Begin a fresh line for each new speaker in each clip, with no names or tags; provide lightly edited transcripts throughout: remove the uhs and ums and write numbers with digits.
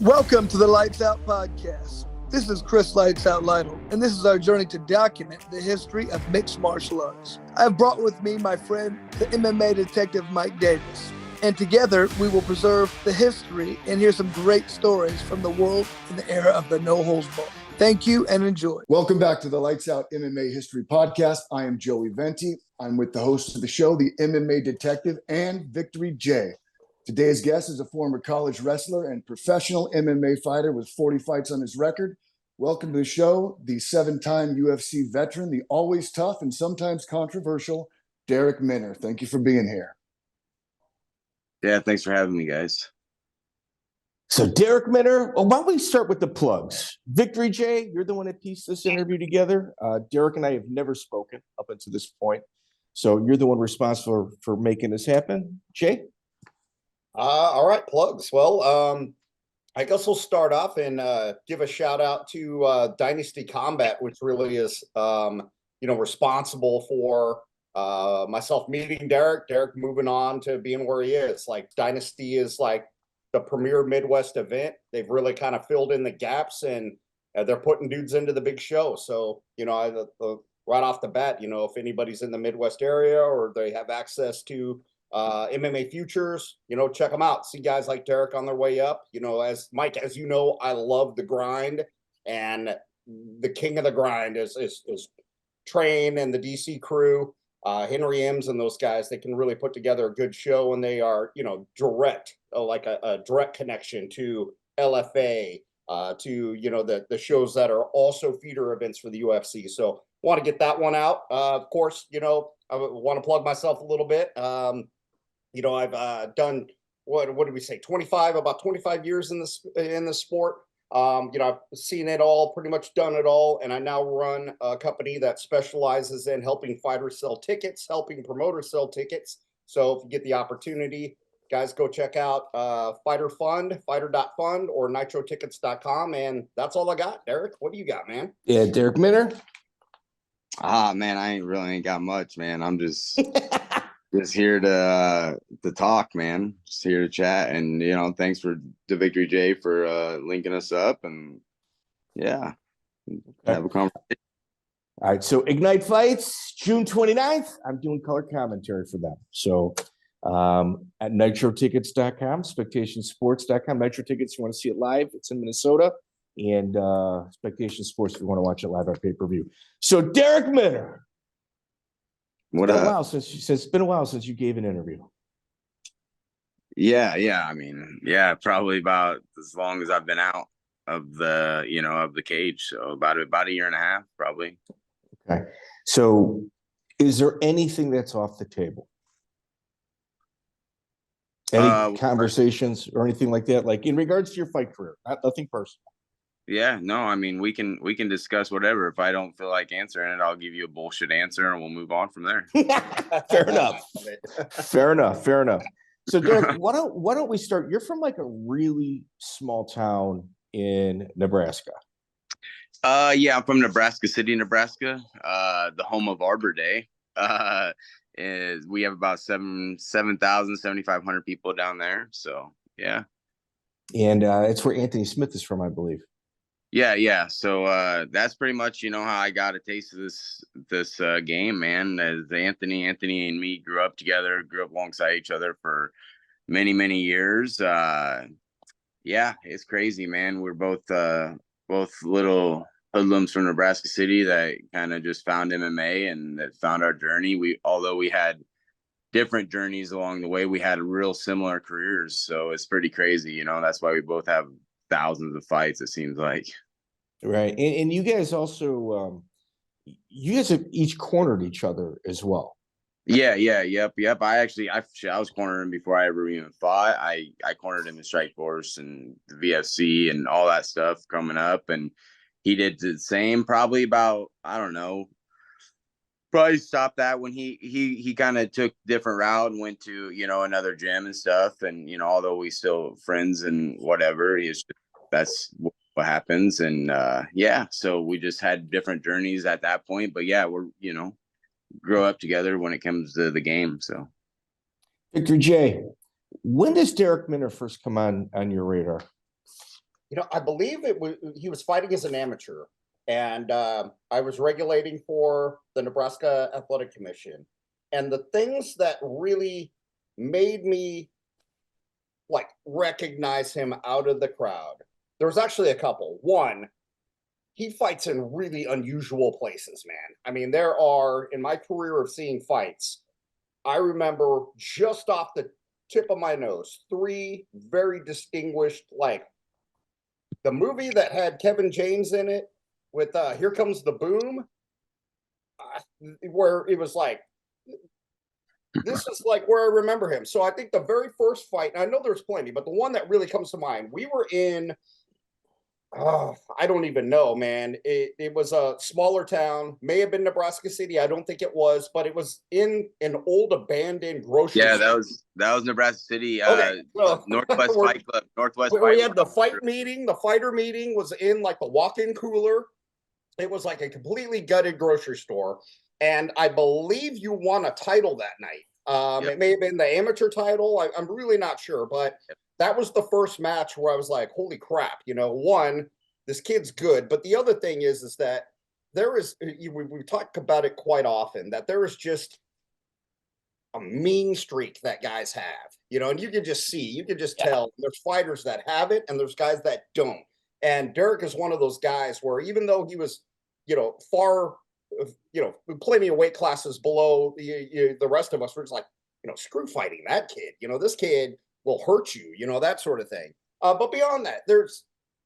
Welcome to the Lights Out podcast. This is Chris Lights Out Lytle, and this is our journey to document the history of mixed martial arts. I have brought with me my friend, the MMA detective Mike Davis, and together we will preserve the history and hear some great stories from the world in the era of the no-holds-barred. Thank you and enjoy.
Welcome back to the Lights Out MMA History Podcast. I am Joey Venti. I'm with the host of the show, the MMA detective and Victory J. Today's guest is a former college wrestler and professional MMA fighter with 40 fights on his record. Welcome to the show, the 7-time UFC veteran, the always tough and sometimes controversial Darrick Minner. Thank you for being here.
Yeah, thanks for having me, guys.
So Darrick Minner, why don't we start with the plugs? Victory J, you're the one that pieced this interview together. Darrick and I have never spoken up until this point. So you're the one responsible for making this happen. Jay?
All right, plugs. Well, I guess we'll start off and give a shout out to Dynasty Combat, which really is, responsible for myself meeting Darrick moving on to being where he is. Like, Dynasty is like the premier Midwest event. They've really kind of filled in the gaps, and they're putting dudes into the big show. So, right off the bat, if anybody's in the Midwest area or they have access to MMA futures, check them out. See guys like Darrick on their way up. As Mike, as you know, I love the grind, and the king of the grind is Train and the DC crew, Henry M's and those guys. They can really put together a good show, and they are, direct, like a direct connection to LFA, to the shows that are also feeder events for the UFC. So want to get that one out. Of course, I want to plug myself a little bit. I've done what did we say? About 25 years in the sport. I've seen it all, pretty much done it all, and I now run a company that specializes in helping fighters sell tickets, helping promoters sell tickets. So if you get the opportunity, guys, go check out fighter.fund or nitrotickets.com, and that's all I got. Darrick, what do you got, man?
Yeah, Darrick Minner.
Man, I ain't got much, man. I'm just here to talk, man. Just here to chat, and thanks to Victory J for linking us up, and have a conversation.
All right, so Ignite Fights, June 29th. I'm doing color commentary for them. So at nitrotickets.com, spectationsports.com. Nitro Tickets, you want to see it live, it's in Minnesota. And Spectation Sports, if you want to watch it live on pay-per-view. So Darrick Minner. It's been a while since you gave an interview.
Yeah. I mean, probably about as long as I've been out of the, of the cage. So about a year and a half, probably.
Okay. So is there anything that's off the table? Any conversations or anything like that? Like in regards to your fight career, nothing personal.
Yeah, no, I mean, we can discuss whatever. If I don't feel like answering it, I'll give you a bullshit answer and we'll move on from there.
Fair enough. So Darrick, why don't we start? You're from like a really small town in Nebraska.
Yeah, I'm from Nebraska City, Nebraska, the home of Arbor Day. We have about 7,500 people down there. So yeah.
And it's where Anthony Smith is from, I believe.
Yeah. So that's pretty much, how I got a taste of this game, man. As Anthony and me grew up alongside each other for many, many years. Yeah, it's crazy, man. We're both little hoodlums from Nebraska City that kind of just found MMA and that found our journey. Although we had different journeys along the way, we had real similar careers. So it's pretty crazy, that's why we both have thousands of fights, it seems like.
Right. And you guys also you guys have each cornered each other as well.
Yep. I was cornering him before I ever even fought. I cornered him in Strikeforce and the VFC and all that stuff coming up, and he did the same. Probably about, I don't know, probably stopped that when he kind of took different route and went to another gym and stuff, and although we still friends and whatever, that's what happens. And so we just had different journeys at that point, but we're grow up together when it comes to the game. So
Victor J, when does Darrick Minner first come on your radar?
I believe he was fighting as an amateur, and I was regulating for the Nebraska Athletic Commission. And the things that really made me like recognize him out of the crowd, there was actually a couple. One, he fights in really unusual places, man. I mean, there are, in my career of seeing fights, I remember just off the tip of my nose, 3 very distinguished, like the movie that had Kevin James in it with Here Comes the Boom, where it was like, this is like where I remember him. So I think the very first fight, and I know there's plenty, but the one that really comes to mind, we were in, I don't even know, man. It was a smaller town, may have been Nebraska City. I don't think it was, but it was in an old abandoned grocery store.
that was Nebraska City,
Okay, so
Northwest Fight Club. Northwest
we
Fight
had the fight meeting. The fighter meeting was in like the walk-in cooler. It was like a completely gutted grocery store. And I believe you won a title that night. It may have been the amateur title. I'm really not sure, but that was the first match where I was like, holy crap, one, this kid's good. But the other thing is that there is, we talk about it quite often, that there is just a mean streak that guys have, and you can just tell there's fighters that have it and there's guys that don't. And Darrick is one of those guys where even though he was, far, plenty of weight classes below the rest of us, we're just like, screw fighting that kid. This kid will hurt you, that sort of thing. But beyond that,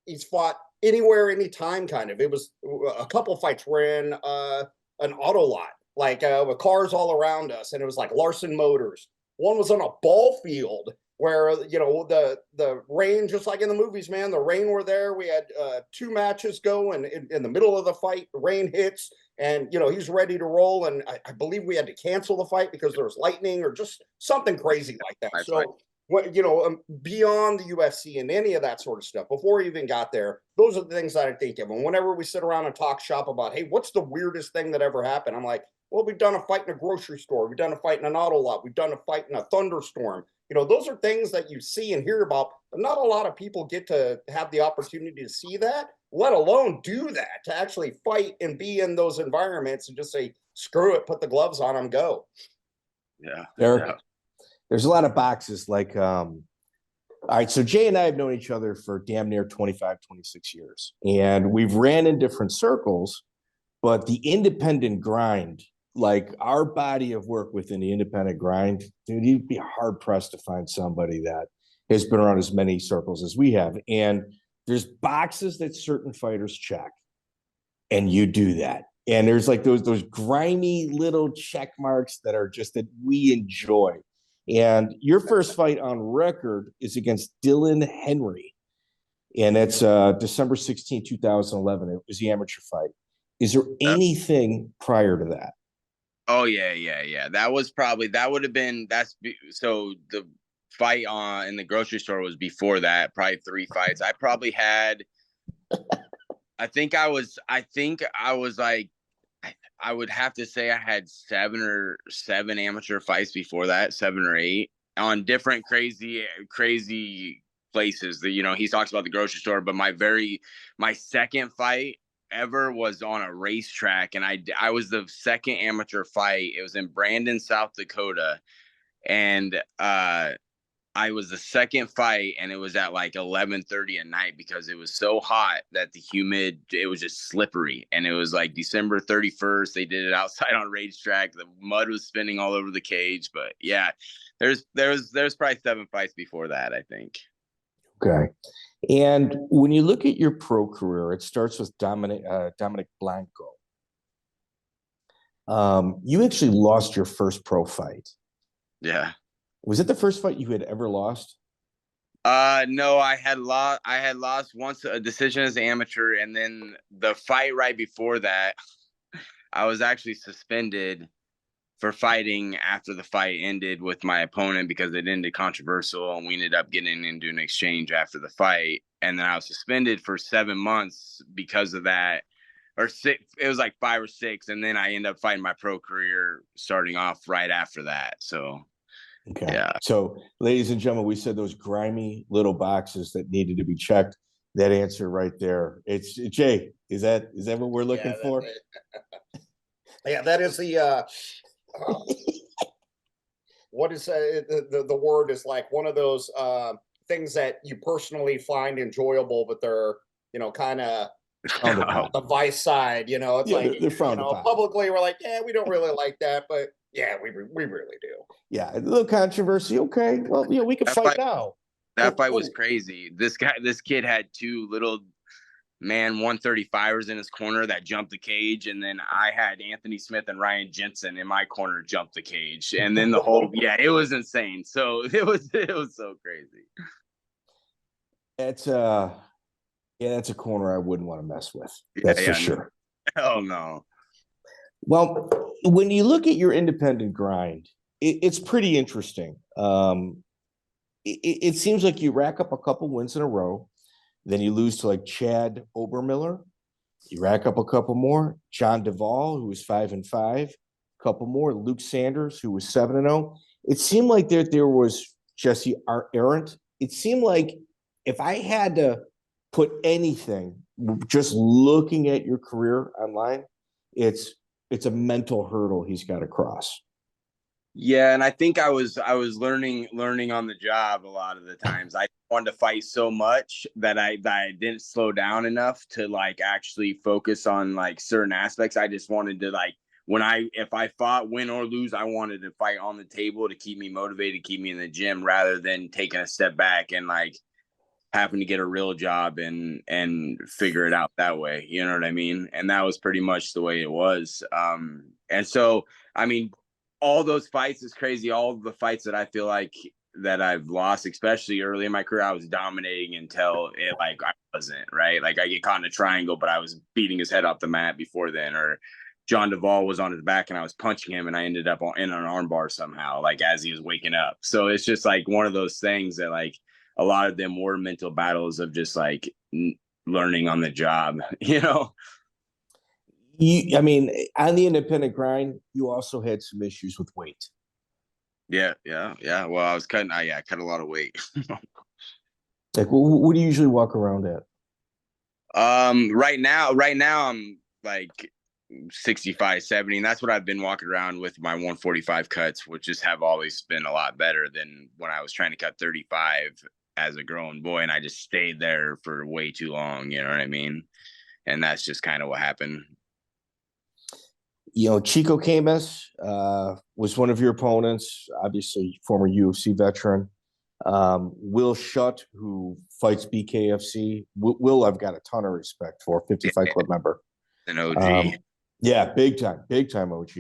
he's fought anywhere, anytime kind of. It was a couple fights were in an auto lot, like with cars all around us, and it was like Larson Motors. One was on a ball field where the rain, just like in the movies, man, the rain were there. We had 2 matches go, and in the middle of the fight, the rain hits, and he's ready to roll. And I believe we had to cancel the fight because there was lightning or just something crazy like that.
That's
so
right.
what beyond the UFC and any of that sort of stuff, before he even got there, those are the things that I think of. And whenever we sit around and talk shop about, hey, what's the weirdest thing that ever happened? I'm like, well, we've done a fight in a grocery store. We've done a fight in an auto lot. We've done a fight in a thunderstorm. Those are things that you see and hear about, but not a lot of people get to have the opportunity to see that, let alone do that, to actually fight and be in those environments and just say, screw it, put the gloves on them, go.
Yeah.
There's a lot of boxes like, all right, so Jay and I have known each other for damn near 25, 26 years, and we've ran in different circles, but the independent grind, like our body of work within the independent grind, dude, you'd be hard pressed to find somebody that has been around as many circles as we have. And there's boxes that certain fighters check, and you do that. And there's like those grimy little check marks that are just that we enjoy. And your first fight on record is against Dylan Henry. And it's December 16, 2011. It was the amateur fight. Is there anything prior to that?
Oh, yeah. That would have been, so the fight in the grocery store was before that, probably 3 fights. I probably had, I think I was like, I would have to say I had 7 amateur fights before that, 7 or 8 on different crazy places that, he talks about the grocery store, but my second fight ever was on a racetrack, and I was the second amateur fight. It was in Brandon, South Dakota, and I was the second fight, and it was at like 11:30 at night because it was so hot that it was just slippery, and it was like December 31st. They did it outside on racetrack. The mud was spinning all over the cage, but yeah, there's probably 7 fights before that, I think.
Okay. And when you look at your pro career, it starts with Dominic Blanco. You actually lost your first pro fight.
Yeah.
Was it the first fight you had ever lost?
No, I had lost once, a decision as an amateur, and then the fight right before that, I was actually suspended for fighting after the fight ended with my opponent because it ended controversial, and we ended up getting into an exchange after the fight. And then I was suspended for 7 months because of that, or 6. It was like 5 or 6, and then I ended up fighting my pro career starting off right after that. So.
Okay.
Yeah.
So, ladies and gentlemen, we said those grimy little boxes that needed to be checked. that answer right there. It's Jay. Is that what we're looking for?
Yeah, that is the what is the word is like one of those things that you personally find enjoyable, but they're kind of on the vice side. It's like
they're frowned upon.
Publicly we're like, yeah, we don't really like that, but yeah, we really do.
Yeah, a little controversy. Okay, well, we can fight now.
That fight was crazy. This kid had two little 135ers in his corner that jumped the cage, and then I had Anthony Smith and Ryan Jensen in my corner jump the cage, and then the whole it was insane. So it was so crazy.
That's that's a corner I wouldn't want to mess with. That's for sure.
Oh no.
Well, when you look at your independent grind, it's pretty interesting. It seems like you rack up a couple wins in a row. Then you lose to like Chad Obermiller. You rack up a couple more. John Duvall, who was 5-5. A couple more. Luke Sanders, who was 7-0. It seemed like there was Jesse Arendt. It seemed like if I had to put anything, just looking at your career online, it's a mental hurdle he's got to cross.
Yeah, and I think I was learning on the job a lot of the times. I wanted to fight so much that I didn't slow down enough to like actually focus on like certain aspects. I just wanted to like if I fought, win or lose, I wanted to fight on the table to keep me motivated, keep me in the gym, rather than taking a step back and like having to get a real job and figure it out that way. You know what I mean? And that was pretty much the way it was. And so, I mean, all those fights is crazy. All the fights that I feel like that I've lost, especially early in my career, I was dominating until I wasn't, right? Like I get caught in a triangle, but I was beating his head off the mat before then. Or John Duvall was on his back and I was punching him and I ended up in an arm bar somehow, like as he was waking up. So it's just like one of those things that like a lot of them were mental battles of just like learning on the job,
I mean, on the independent grind, you also had some issues with weight.
Yeah. Well, I was cut a lot of weight.
Like, what do you usually walk around at?
Right now I'm like 65, 70, and that's what I've been walking around with my 145 cuts, which just have always been a lot better than when I was trying to cut 35 as a grown boy, and I just stayed there for way too long. You know what I mean? And that's just kind of what happened.
Chico Camus was one of your opponents, obviously former UFC veteran. Will Shutt, who fights BKFC. Will, I've got a ton of respect for, 55 Club member.
An OG.
Yeah, big time OG.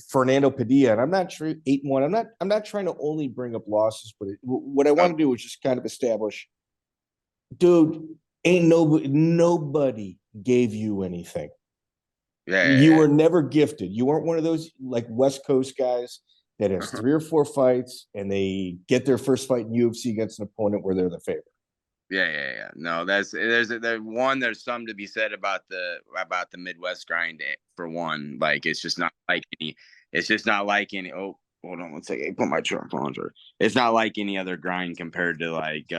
Fernando Padilla, and I'm not sure 8-1. I'm not trying to only bring up losses, but what I want to do is just kind of establish, dude, ain't nobody gave you anything. You were never gifted. You weren't one of those like West Coast guys that has 3 or 4 fights and they get their first fight in UFC against an opponent where they're the favorite.
Yeah. No, there's something to be said about the Midwest grind for one. Like it's just not like any. Oh, hold on one second. Put my trunk on. It's not like any other grind compared to like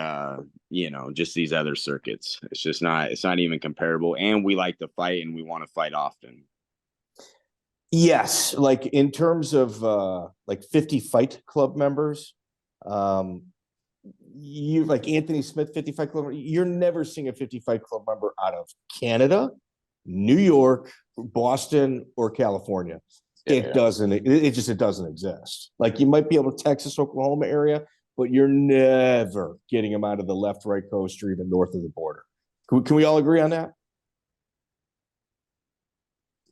just these other circuits. It's not even comparable. And we like to fight and we want to fight often.
Yes, like in terms of like 50 Fight Club members, you like Anthony Smith, 55 Club. You're never seeing a 50 Fight Club member out of Canada, New York, Boston, or California. It doesn't exist. Like you might be able to Texas, Oklahoma area, but you're never getting them out of the left, right coast, or even north of the border. Can we all agree on that?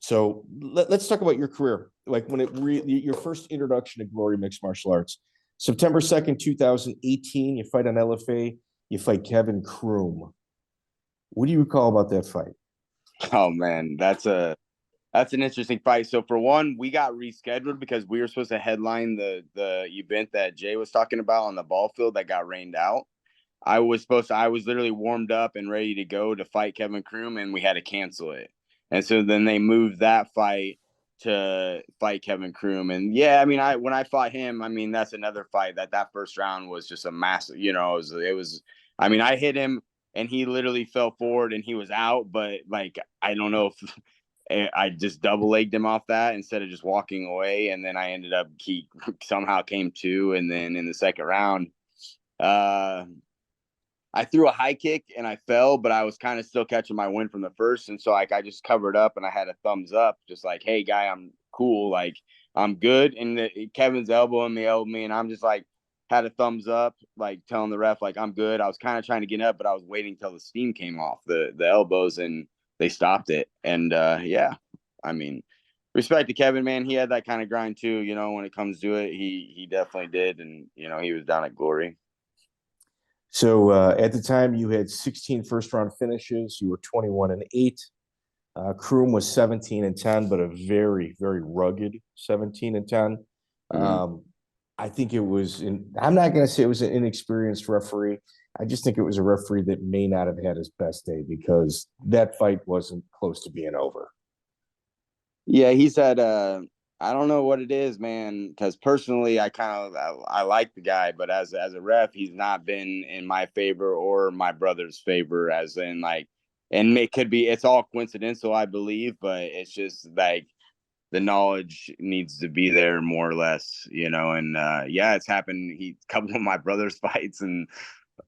So let's talk about your career. Like when your first introduction to Glory Mixed Martial Arts, September 2nd, 2018, you fight on LFA, you fight Kevin Croom. What do you recall about that fight?
Oh man, that's an interesting fight. So for one, we got rescheduled because we were supposed to headline the event that Jay was talking about on the ball field that got rained out. I was literally warmed up and ready to go to fight Kevin Croom, and we had to cancel it. And so then they moved that fight to fight Kevin Croom. And yeah, I mean, when I fought him, I mean, that's another fight that first round was just a massive, it was, I mean, I hit him and he literally fell forward and he was out. But like, I don't know if I just double legged him off that instead of just walking away. And then I ended up, he somehow came to. And then in the second round, I threw a high kick and I fell, but I was kind of still catching my wind from the first. And so like I just covered up and I had a thumbs up, just like, hey guy, I'm cool. Like I'm good. And Kevin's elbowing me, and I'm just like, had a thumbs up, like telling the ref, like, I'm good. I was kind of trying to get up, but I was waiting till the steam came off the elbows and they stopped it. And yeah, I mean, respect to Kevin, man. He had that kind of grind too, you know, when it comes to it. He definitely did. And, you know, he was down at Glory.
So at the time, you had 16 first-round finishes. You were 21-8. Croom was 17-10, but a very, very rugged 17-10. I think it was I'm not going to say it was an inexperienced referee. I just think it was a referee that may not have had his best day because that fight wasn't close to being over.
Yeah, he said, I don't know what it is, man, because personally, I like the guy, but as a ref, he's not been in my favor or my brother's favor, as in like, and it could be, it's all coincidental, I believe, but it's just like the knowledge needs to be there more or less, you know. And yeah, it's happened. A couple of my brother's fights and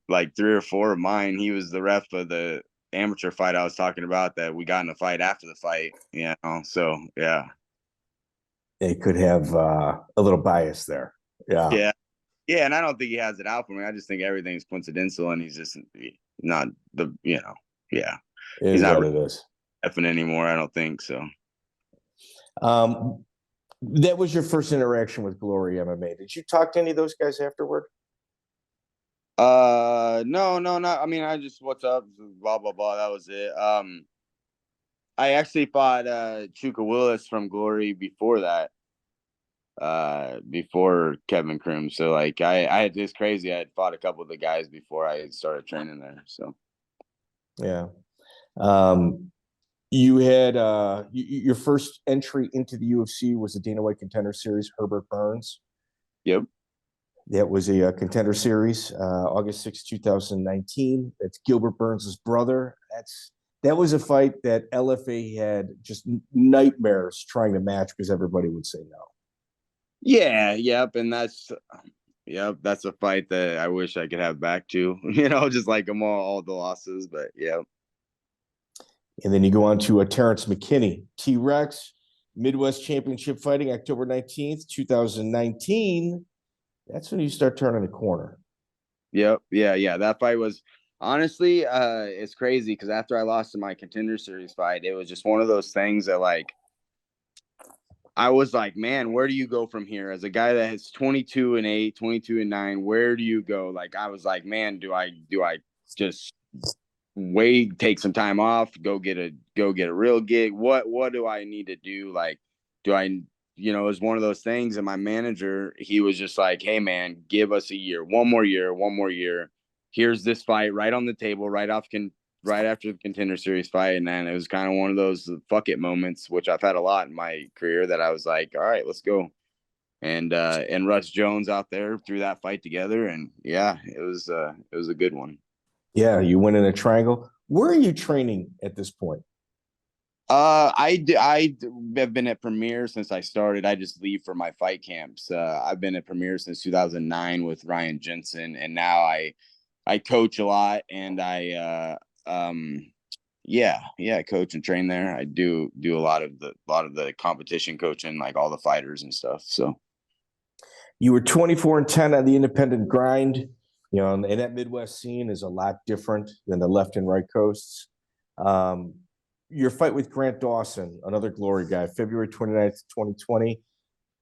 like 3 or 4 of mine, he was the ref of the amateur fight I was talking about that we got in a fight after the fight, you know. So yeah.
It could have a little bias there. Yeah.
Yeah, and I don't think he has it out for me. I just think everything's coincidental, and he's just not the, you know, yeah.
He's not what it is.
Effing anymore, I don't think so.
That was your first interaction with Glory MMA. Did you talk to any of those guys afterward?
No, not. I mean, I just, what's up, blah blah blah. That was it. I actually fought Chuka Willis from Glory before that. Before Kevin Croom. So like I had this crazy. I had fought a couple of the guys before I started training there. So
yeah. You had your first entry into the UFC was the Dana White Contender Series, Herbert Burns.
Yep.
That was a Contender Series, August 6, 2019. That's Gilbert Burns' brother. That was a fight that LFA had just nightmares trying to match because everybody would say no.
Yeah, yep, and that's a fight that I wish I could have back to, you know, just like them all the losses, but yeah.
And then you go on to Terrence McKinney, T-Rex, Midwest Championship fighting, October 19th, 2019. That's when you start turning the corner.
Yep, yeah. That fight was honestly, it's crazy because after I lost in my Contender Series fight, it was just one of those things that like, I was like, man, where do you go from here? As a guy that has 22-8, 22-9, where do you go? Like, I was like, man, do I just take some time off, go get a real gig? What do I need to do? Like, do I, you know, it was one of those things. And my manager, he was just like, hey man, give us a year, one more year. Here's this fight right on the table, right after the Contender Series fight. And then it was kind of one of those fuck it moments, which I've had a lot in my career, that I was like, all right, let's go. And Russ Jones out there threw that fight together. And yeah, it was a good one.
Yeah. You went in a triangle. Where are you training at this point?
I have been at Premier since I started. I just leave for my fight camps. I've been at Premier since 2009 with Ryan Jensen. And now I coach a lot, and I coach and train there. I do a lot of the competition coaching, like all the fighters and stuff. So
you were 24-10 on the independent grind, you know, and that Midwest scene is a lot different than the left and right coasts. Your fight with Grant Dawson, another Glory guy, February 29th, 2020.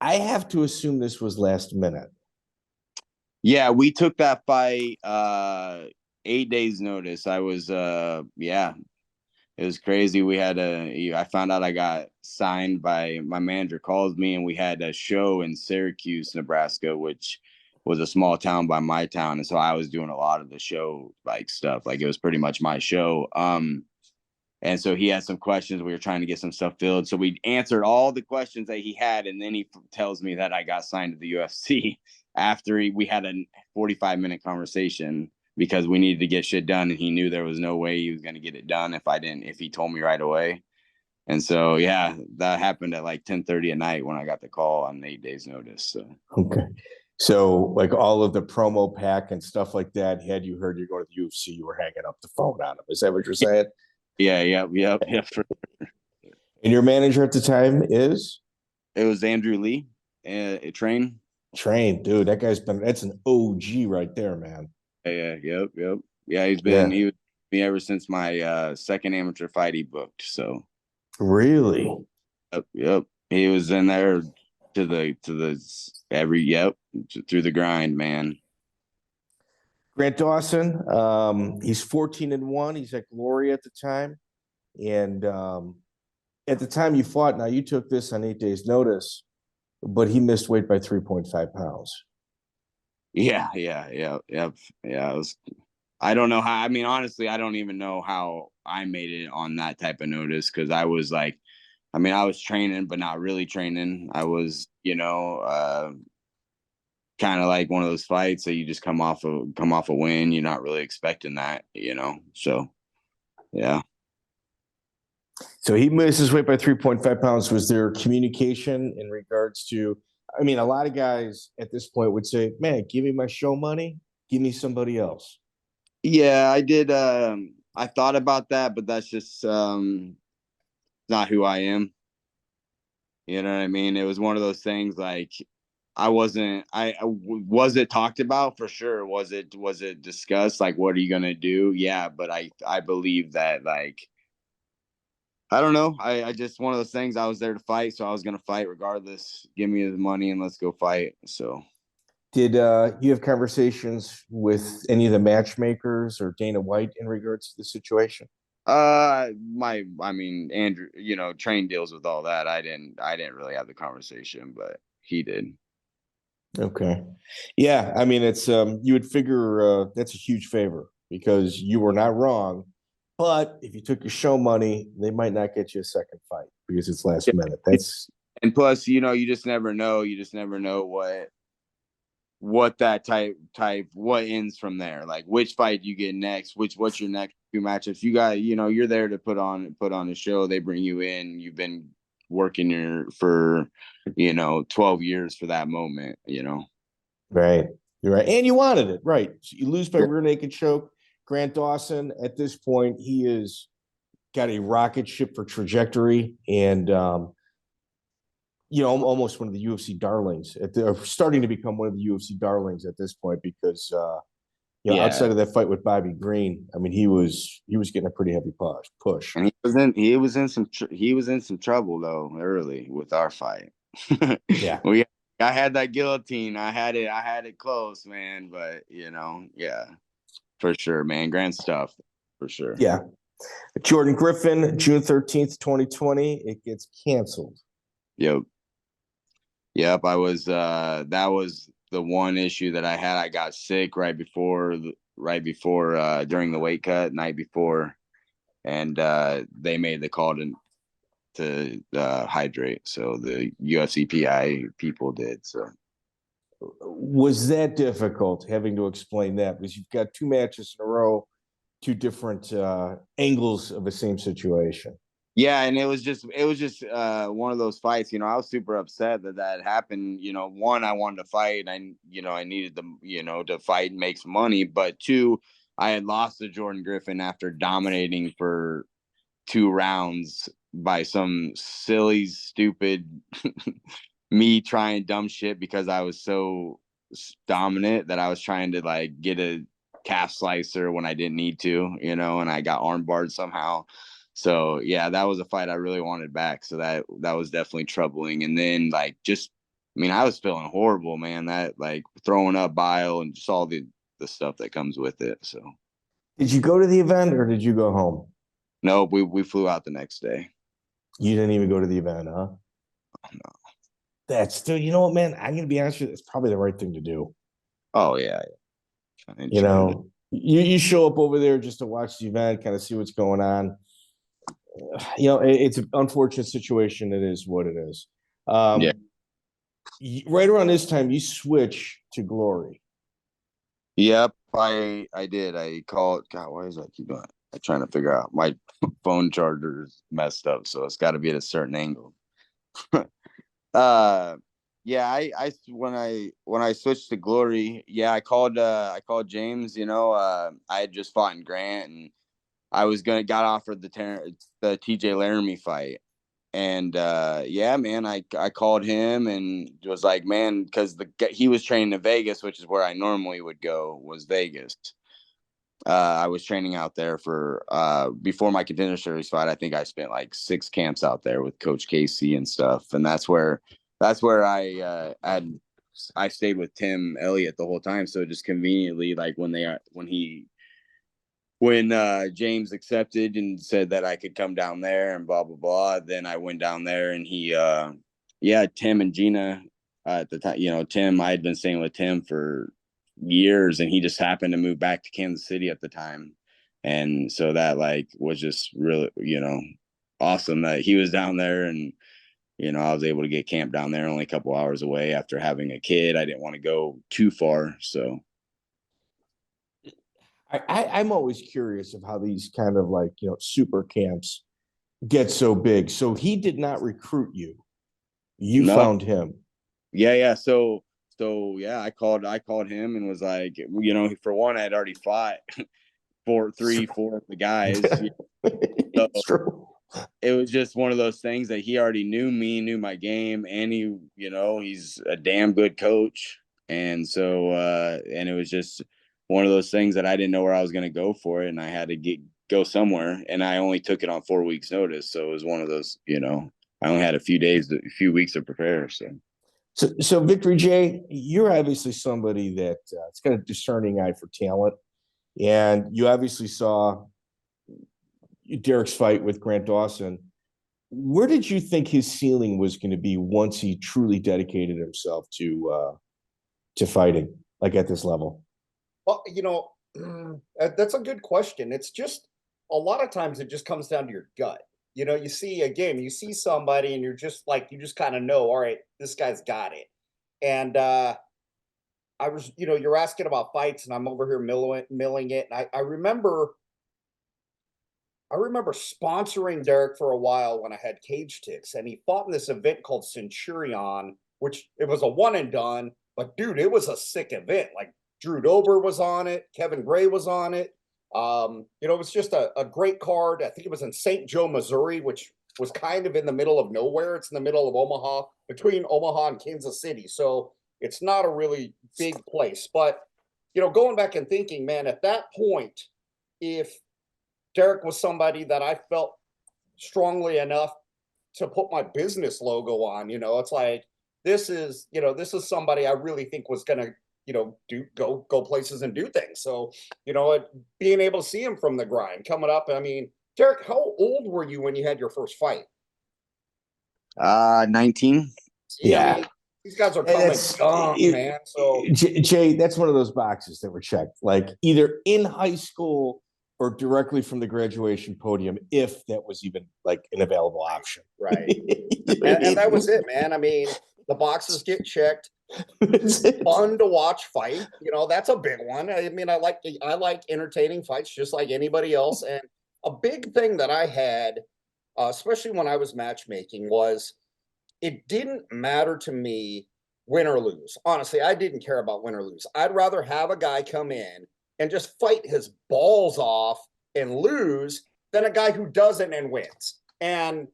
I have to assume this was last minute.
Yeah, we took that fight 8 days notice. I was it was crazy. I found out I got signed by my manager, calls me, and we had a show in Syracuse, Nebraska, which was a small town by my town. And so I was doing a lot of the show like stuff. Like it was pretty much my show. And so he had some questions. We were trying to get some stuff filled. So we answered all the questions that he had. And then he tells me that I got signed to the UFC after we had a 45-minute conversation because we needed to get shit done, and he knew there was no way he was going to get it done if he told me right away. And so, yeah, that happened at like 10:30 at night when I got the call on 8 days notice. So,
Okay. So like all of the promo pack and stuff like that, had you heard you're going to the UFC, you were hanging up the phone on him. Is that what you're saying?
yeah.
And your manager at the time is?
It was Andrew Lee, Train.
Train, dude. That's an OG right there, man.
Yep. Yeah, he was me ever since my second amateur fight he booked. So
really?
Yep. He was in there through the grind, man.
Grant Dawson, he's 14-1. He's at Glory at the time. And at the time you fought, now you took this on 8 days notice, but he missed weight by 3.5 pounds.
Yeah. I don't know how. I mean, honestly, I don't even know how I made it on that type of notice, because I was like, I was training, but not really training. I was, kind of like one of those fights that you just come off a win. You're not really expecting that, So, yeah.
So he misses weight by 3.5 pounds. Was there communication in regards to? A lot of guys at this point would say, "Man, give me my show money. Give me somebody else."
Yeah, I did. I thought about that, but that's just not who I am. You know what I mean? It was one of those things like was it talked about? For sure. Was it discussed? Like, what are you going to do? Yeah. But I believe that, like, I don't know. I just, one of those things, I was there to fight. So I was going to fight regardless. Give me the money and let's go fight. So.
Did you have conversations with any of the matchmakers or Dana White in regards to the situation?
Andrew, Train deals with all that. I didn't really have the conversation, but he did.
Okay. Yeah. It's, you would figure that's a huge favor, because you were not wrong, but if you took your show money, they might not get you a second fight because it's last minute.
And plus, you just never know. You just never know what that what ends from there, like which fight you get next, what's your next few matchups. You got, you're there to put on a show. They bring you in, you've been working for 12 years for that moment.
Right, you're right, and you wanted it, right? So you lose by rear naked choke. Grant Dawson, at this point, he is got a rocket ship for trajectory, and almost one of the UFC darlings starting to become one of the UFC darlings at this point, because outside of that fight with Bobby Green, he was getting a pretty heavy push.
And he was in some trouble though early with our fight.
Yeah.
I had that guillotine. I had it close, man, but yeah, for sure, man. Grand stuff for sure.
Yeah. Jordan Griffin, June 13th, 2020, it gets canceled.
Yep, I was that was the one issue that I had. I got sick right before during the weight cut night before, and they made the call to hydrate. So the UFC PI people did. So
was that difficult having to explain that, because you've got two matches in a row, two different angles of the same situation?
Yeah, and it was just one of those fights. I was super upset that happened. One, I wanted to fight. I needed to fight and make some money. But two, I had lost to Jordan Griffin after dominating for 2 rounds by some silly, stupid me trying dumb shit because I was so dominant that I was trying to like get a calf slicer when I didn't need to, and I got armbarred somehow. So yeah, that was a fight I really wanted back. So that was definitely troubling. And then I was feeling horrible, man. That like throwing up bile and just all the stuff that comes with it. So
did you go to the event or did you go home?
No, we flew out the next day.
You didn't even go to the event, huh?
No.
That's still, you know what, man? I'm gonna be honest with you, it's probably the right thing to do.
Oh yeah.
You show up over there just to watch the event, kind of see what's going on. It's an unfortunate situation. It is what it is.
Yeah.
Right around this time, you switch to Glory.
Yep. I did. I called. God, why is that keep going? I'm trying to figure out. My phone charger's messed up, so it's got to be at a certain angle. uh, yeah. When I switched to Glory, yeah, I called James. I had just fought in Grant, and I was got offered the TJ Laramie fight. And yeah, man, I called him and was like, man, because he was training in Vegas, which is where I normally would go, was Vegas. I was training out there for before my Contender Series fight. I think I spent like 6 camps out there with Coach Casey and stuff, and that's where I stayed with Tim Elliott the whole time. So just conveniently, like when James accepted and said that I could come down there and blah blah blah, then I went down there, and Tim and Gina at the time, Tim, I had been staying with Tim for years, and he just happened to move back to Kansas City at the time, and so that like was just really awesome that he was down there, and I was able to get camp down there only a couple hours away after having a kid. I didn't want to go too far, so.
I'm always curious of how these kind of like, super camps get so big. So he did not recruit you. You
No.
found him.
Yeah. So yeah, I called him and was like, for one, I had already fought 4 of the guys. So
True.
it was just one of those things that he already knew my game, and he's a damn good coach. And so and it was just one of those things that I didn't know where I was going to go for it, and I had to go somewhere, and I only took it on 4 weeks notice. So it was one of those, I only had a few weeks to prepare.
So Victory J, you're obviously somebody that it's got a discerning eye for talent, and you obviously saw Darrick's fight with Grant Dawson. Where did you think his ceiling was going to be once he truly dedicated himself to fighting, like at this level?
Well, that's a good question. It's just a lot of times it just comes down to your gut. You see somebody and you're just like, you just kind of know, all right, this guy's got it. And I was, you're asking about fights, and I'm over here milling it. And I remember sponsoring Darrick for a while when I had Cage Ticks, and he fought in this event called Centurion, which it was a one and done, but dude, it was a sick event. Like Drew Dober was on it, Kevin Gray was on it. It was just a great card. I think it was in St. Joe, Missouri, which was kind of in the middle of nowhere. It's in the middle of Omaha, between Omaha and Kansas City. So it's not a really big place. But, going back and thinking, man, at that point, if Darrick was somebody that I felt strongly enough to put my business logo on, it's like, this is somebody I really think was going to, go places and do things. So, being able to see him from the grind coming up. I mean, Darrick, how old were you when you had your first fight?
19.
Yeah.
I mean, these guys are coming strong, man. So
Jay, that's one of those boxes that were checked, like either in high school or directly from the graduation podium, if that was even like an available option.
Right. and that was it, man. I mean, the boxes get checked. Fun to watch fight. That's a big one. I mean, I like entertaining fights just like anybody else. And a big thing that I had, especially when I was matchmaking, was it didn't matter to me win or lose. Honestly, I didn't care about win or lose. I'd rather have a guy come in and just fight his balls off and lose than a guy who doesn't and wins. And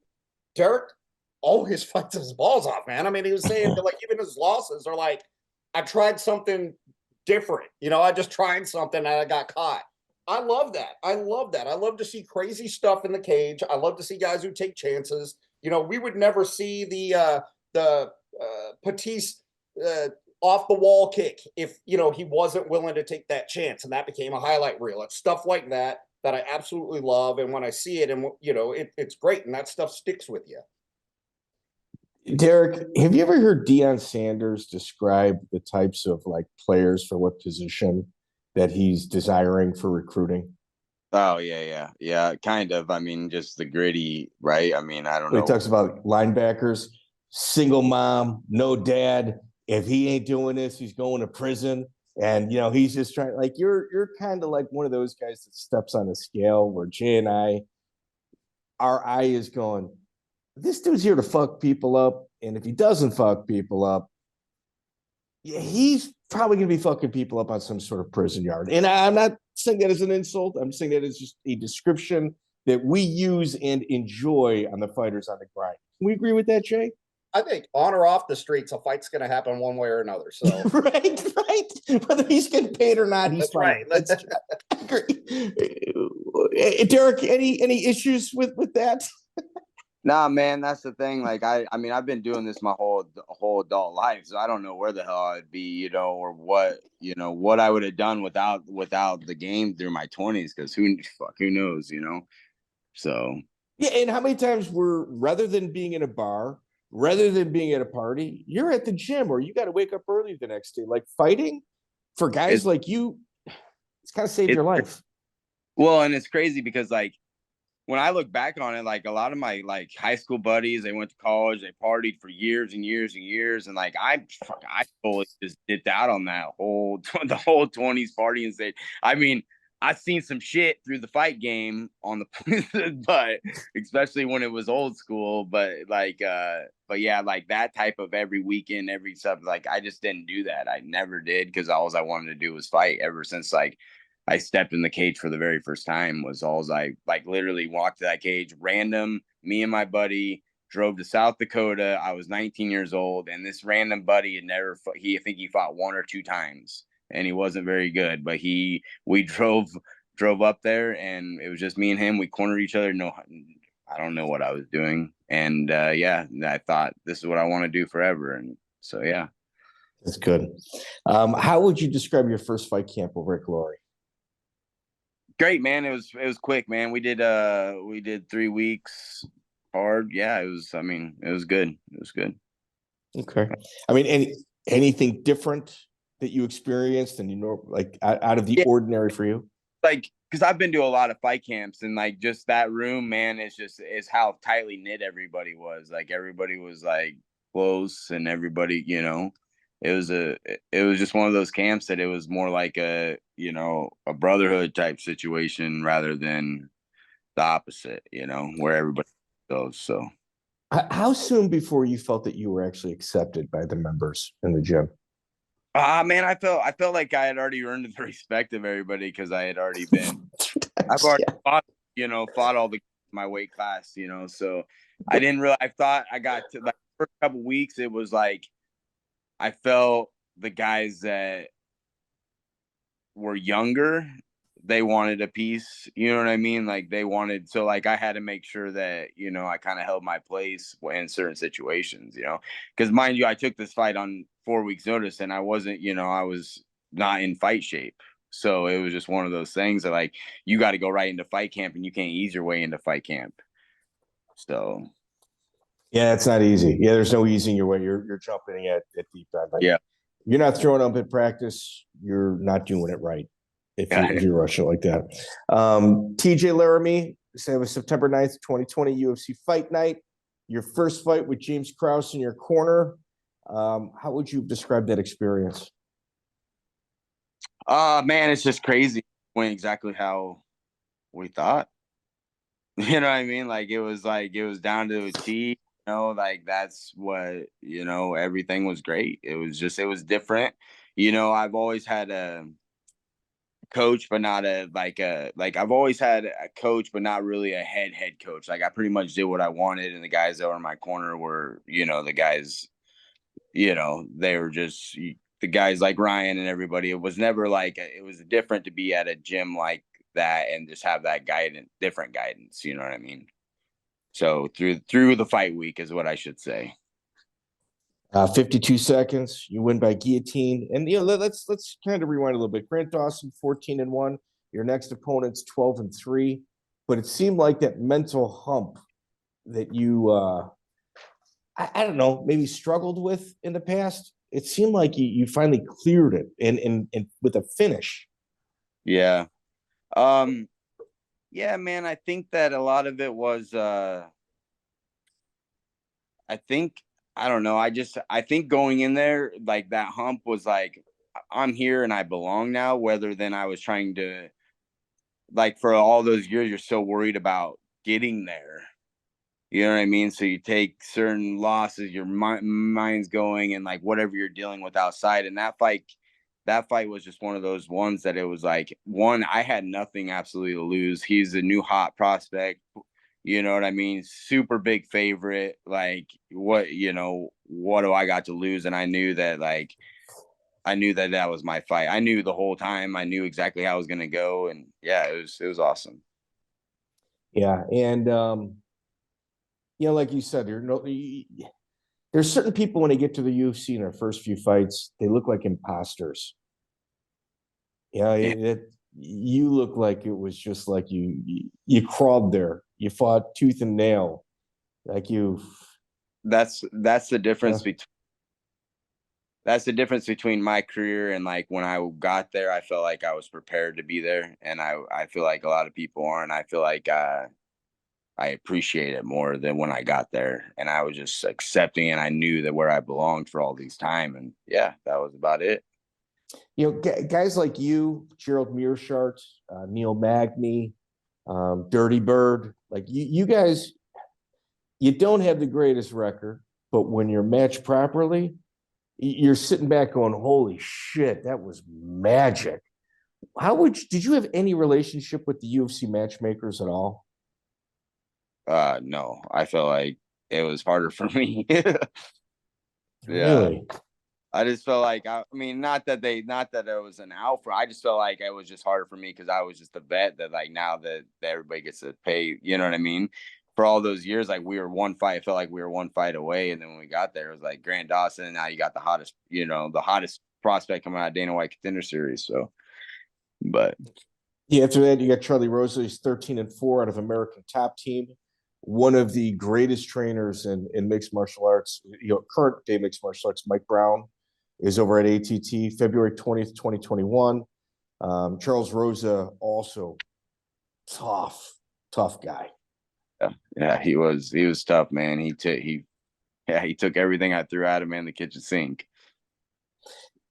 Darrick, all his fights his balls off, man. I mean, he was saying that, like, even his losses are like, I tried something different. I just tried something and I got caught. I love that. I love to see crazy stuff in the cage. I love to see guys who take chances. We would never see the Patisse off the wall kick if he wasn't willing to take that chance, and that became a highlight reel. It's stuff like that I absolutely love, and when I see it, and it's great, and that stuff sticks with you.
Darrick, have you ever heard Deion Sanders describe the types of like players for what position that he's desiring for recruiting?
Oh yeah, kind of. I mean, just the gritty, right? I mean, I don't know.
He talks about linebackers, single mom, no dad. If he ain't doing this, he's going to prison. And he's just trying, like, you're kind of like one of those guys that steps on a scale where Jay and our eye is going, this dude's here to fuck people up. And if he doesn't fuck people up, yeah, he's probably going to be fucking people up on some sort of prison yard. And I'm not saying that as an insult. I'm saying that as just a description that we use and enjoy on the fighters on the grind. Can we agree with that, Jay?
I think on or off the streets, a fight's going to happen one way or another. So
right. Whether he's getting paid or not, he's
that's
fine.
right.
That's agree. Darrick, any issues with that?
Nah, man, that's the thing. Like, I mean, I've been doing this my whole adult life, so I don't know where the hell I'd be, or what I would have done without the game through my 20s, because who knows, So
Yeah, and how many times rather than being in a bar, rather than being at a party, you're at the gym, or you got to wake up early the next day. Like, fighting for guys like you, it's kind of saved your life.
Well, and it's crazy because, like, when I look back on it, like, a lot of my, like, high school buddies, they went to college, they partied for years and years and years. And, like, I totally just dipped out on the whole 20s partying stage. I mean, I've seen some shit through the fight game on the, but especially when it was old school, but yeah, like that type of every weekend, every stuff, like, I just didn't do that. I never did, because all I wanted to do was fight ever since, like, I stepped in the cage for the very first time. Was all I, like, literally walked to that cage random. Me and my buddy drove to South Dakota. I was 19 years old, and this random buddy had never I think he fought 1 or 2 times, and he wasn't very good, but we drove up there, and it was just me and him. We cornered each other. No, I don't know what I was doing. And yeah, I thought, this is what I want to do forever. And so, yeah.
That's good. How would you describe your first fight camp over at Glory?
Great, man. It was quick, man. We did 3 weeks hard. Yeah, it was good. It was good.
Okay. I mean, anything different that you experienced and like out of the ordinary for you?
Like, because I've been to a lot of fight camps, and, like, just that room, man, is how tightly knit everybody was. Like, everybody was, like, close, and everybody, it was just one of those camps that it was more like a brotherhood type situation rather than the opposite, where everybody goes. So
how soon before you felt that you were actually accepted by the members in the gym?
Man, I felt like I had already earned the respect of everybody, because I had already been I've already fought all my weight class, so I didn't really, I thought I got to, like, the first couple weeks, it was like I felt the guys that were younger, they wanted a piece, you know what I mean? Like, they wanted, so, like, I had to make sure that, I kind of held my place in certain situations, because, mind you, I took this fight on 4 weeks notice, and I wasn't, I was not in fight shape. So it was just one of those things that, like, you got to go right into fight camp, and you can't ease your way into fight camp. So
yeah, it's not easy. Yeah, there's no easing your way. You're jumping at deep end. Like,
yeah,
you're not throwing up at practice. You're not doing it right if you're rushing like that. TJ Laramie, say it was September 9th, 2020 UFC Fight Night. Your first fight with James Krause in your corner. How would you describe that experience?
Man, it's just crazy. Went exactly how we thought. You know what I mean? Like, it was down to a T. Like, that's what, everything was great. It was different. I've always had a coach, but not I've always had a coach, but not really a head coach. Like, I pretty much did what I wanted, and the guys that were in my corner were, the guys, they were just the guys like Ryan and everybody. It was never like, it was different to be at a gym like that and just have that different guidance. You know what I mean? So through the fight week is what I should say.
52 seconds. You win by guillotine, and let's kind of rewind a little bit. Grant Dawson 14-1. Your next opponent's 12-3. But it seemed like that mental hump that you I don't know, maybe struggled with in the past. It seemed like you finally cleared it and with a finish.
Yeah. Yeah, man, I think that a lot of it was I don't know. I think going in there, like, that hump was like, I'm here and I belong now, rather than I was trying to, like, for all those years, you're so worried about getting there. You know what I mean? So you take certain losses, your mind's going, and like whatever you're dealing with outside. And that fight was just one of those ones that it was like, one, I had nothing absolutely to lose. He's a new hot prospect. You know what I mean? Super big favorite. Like, what do I got to lose? And I knew that that was my fight. I knew the whole time. I knew exactly how it was gonna go, and yeah, it was awesome.
Yeah, and like you said, there's certain people when they get to the UFC in their first few fights, they look like imposters. You look like it was just like you crawled there. You fought tooth and nail, like you.
That's the difference between. That's the difference between my career and like when I got there. I felt like I was prepared to be there, and I feel like a lot of people aren't. I feel like I appreciate it more than when I got there, and I was just accepting, and I knew that where I belonged for all these time, and yeah, that was about it.
Guys like you, Gerald Mearshart, Neil Magny, Dirty Bird, like you guys, you don't have the greatest record, but when you're matched properly, you're sitting back going, holy shit, that was magic. Did you have any relationship with the UFC matchmakers at all?
No, I felt like it was harder for me.
Really?
I just felt like, I mean, not that it was an out for, I just felt like it was just harder for me because I was just a vet that, like, now that everybody gets to pay, you know what I mean? For all those years, like, we were one fight, it felt like we were one fight away. And then when we got there, it was like Grant Dawson. Now you got the hottest prospect coming out of Dana White Contender Series. So, but
yeah, after that, you got Charlie Rosa. He's 13-4 out of American Top Team. One of the greatest trainers in mixed martial arts, current day mixed martial arts, Mike Brown, is over at ATT, February 20th, 2021. Charles Rosa, also tough guy.
Yeah, he was tough, man. He took everything I threw at him in the kitchen sink.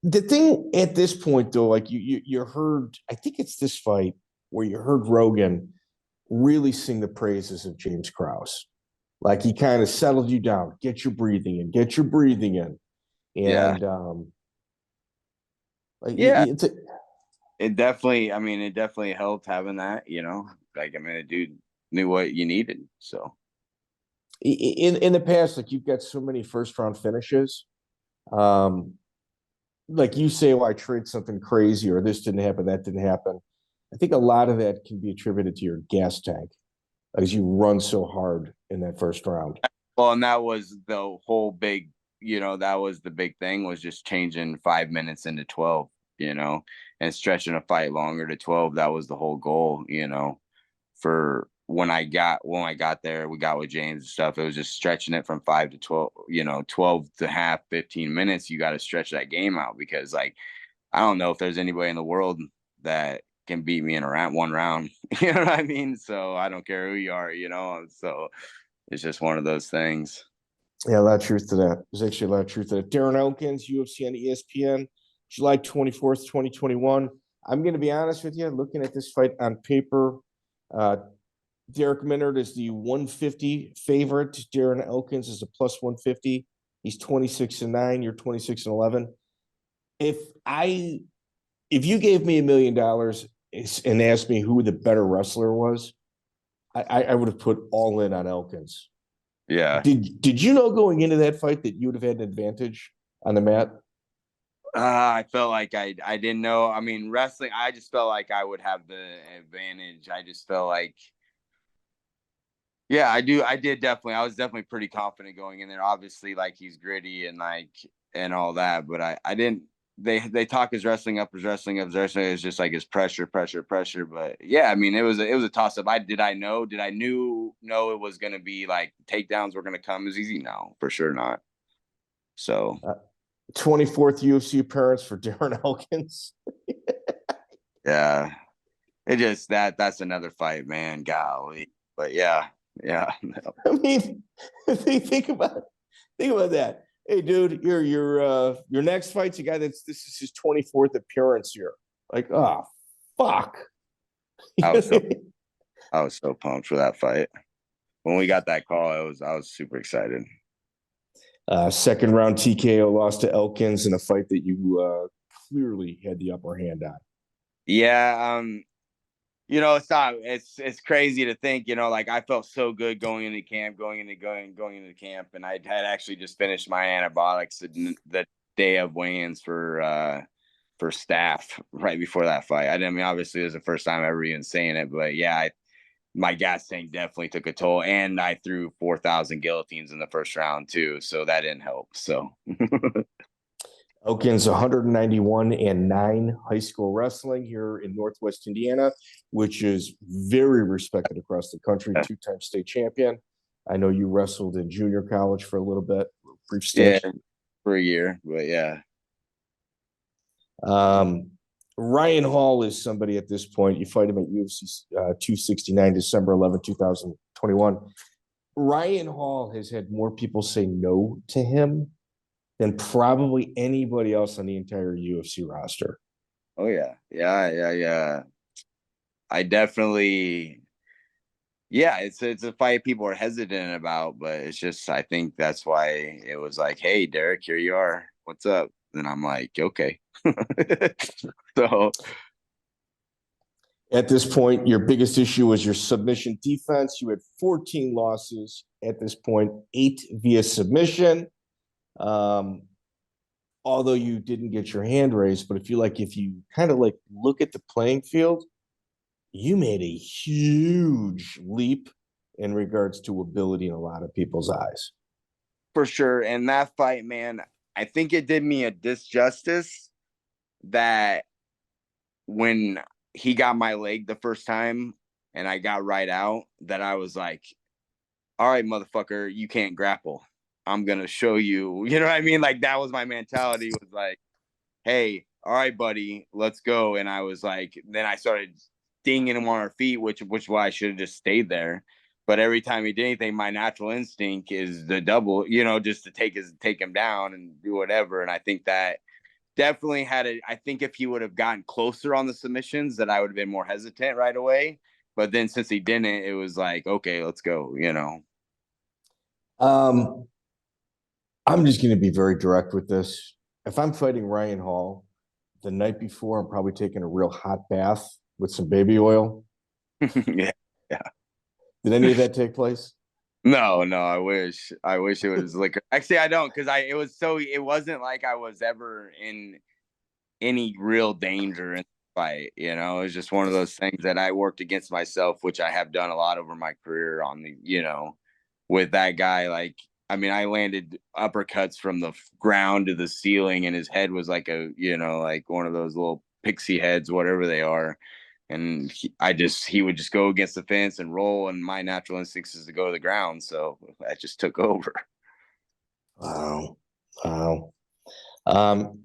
The thing at this point, though, like you heard, I think it's this fight where you heard Rogan really sing the praises of James Krause. Like, he kind of settled you down. Get your breathing in. And
Yeah. It definitely helped having that, like, I mean, the dude knew what you needed. So
in the past, like, you've got so many first round finishes. Like you say, I trade something crazy, or this didn't happen, that didn't happen. I think a lot of that can be attributed to your gas tank, as you run so hard in that first round.
Well, and that was the whole big, that was the big thing, was just changing 5 minutes into 12, and stretching a fight longer to 12. That was the whole goal, for when I got there, we got with James and stuff. It was just stretching it from 5 to 12, 12 to half, 15 minutes. You got to stretch that game out, because, like, I don't know if there's anybody in the world that can beat me in one round. You know what I mean? So I don't care who you are, so it's just one of those things.
Yeah, a lot of truth to that. There's actually a lot of truth to that. Darren Elkins, UFC on ESPN, July 24th, 2021. I'm going to be honest with you, looking at this fight on paper, Darrick Minner is the 150 favorite. Darren Elkins is a plus 150. He's 26-9. You're 26-11. If you gave me $1 million and asked me who the better wrestler was, I would have put all in on Elkins.
Yeah.
Did you know going into that fight that you would have had an advantage on the mat?
I felt like I didn't know. I mean, wrestling, I just felt like I would have the advantage. I just felt like, yeah, I did definitely. I was definitely pretty confident going in there. Obviously, like, he's gritty and all that, but I didn't. They talk his wrestling up. It's just like his pressure. But yeah, I mean, it was a toss up. Did I know it was gonna be like takedowns were gonna come as easy? No, for sure not. So
24th UFC appearance for Darren Elkins.
Yeah, it just that's another fight, man. Golly, but yeah.
I mean, think about that. Hey, dude, your next fight's a guy this is his 24th appearance here. Like, oh, fuck.
I was so pumped for that fight. When we got that call, I was super excited.
Second round TKO loss to Elkins in a fight that you clearly had the upper hand on.
Yeah, it's crazy to think, like I felt so good going into camp, going into camp, and I had actually just finished my antibiotics the day of weigh-ins for staff right before that fight. I mean, obviously it was the first time ever even saying it, but yeah, my gas tank definitely took a toll, and I threw 4,000 guillotines in the first round too, so that didn't help. So
Elkins 191-9 high school wrestling here in Northwest Indiana, which is very respected across the country, two-time state champion. I know you wrestled in junior college for a little bit, brief stint.
Yeah, for a year, but yeah.
Ryan Hall is somebody at this point. You fight him at UFC 269, December 11, 2021. Ryan Hall has had more people say no to him than probably anybody else on the entire UFC roster.
Oh, yeah. Yeah. I definitely, it's a fight people are hesitant about, but it's just, I think that's why it was like, hey, Darrick, here you are. What's up? And I'm like, okay. So
at this point, your biggest issue was your submission defense. You had 14 losses at this point, 8 via submission. Although you didn't get your hand raised, but if you kind of look at the playing field, you made a huge leap in regards to ability in a lot of people's eyes.
For sure. And that fight, man, I think it did me a disjustice that when he got my leg the first time and I got right out, that I was like, all right, motherfucker, you can't grapple. I'm going to show you. You know what I mean? Like, that was my mentality, was like, hey, all right, buddy, let's go. And I was like, then I started dinging him on our feet, which why I should have just stayed there. But every time he did anything, my natural instinct is the double, just to take him down and do whatever. And I think that definitely I think if he would have gotten closer on the submissions, that I would have been more hesitant right away. But then since he didn't, it was like, okay, let's go,
I'm just going to be very direct with this. If I'm fighting Ryan Hall the night before, I'm probably taking a real hot bath with some baby oil.
Yeah.
Did any of that take place?
No, I wish it was liquor. Actually, I don't, because it wasn't like I was ever in any real danger in the fight. It was just one of those things that I worked against myself, which I have done a lot over my career on the, with that guy. Like, I mean, I landed uppercuts from the ground to the ceiling, and his head was like like one of those little pixie heads, whatever they are. And he would just go against the fence and roll, and my natural instincts is to go to the ground. So I just took over.
Wow.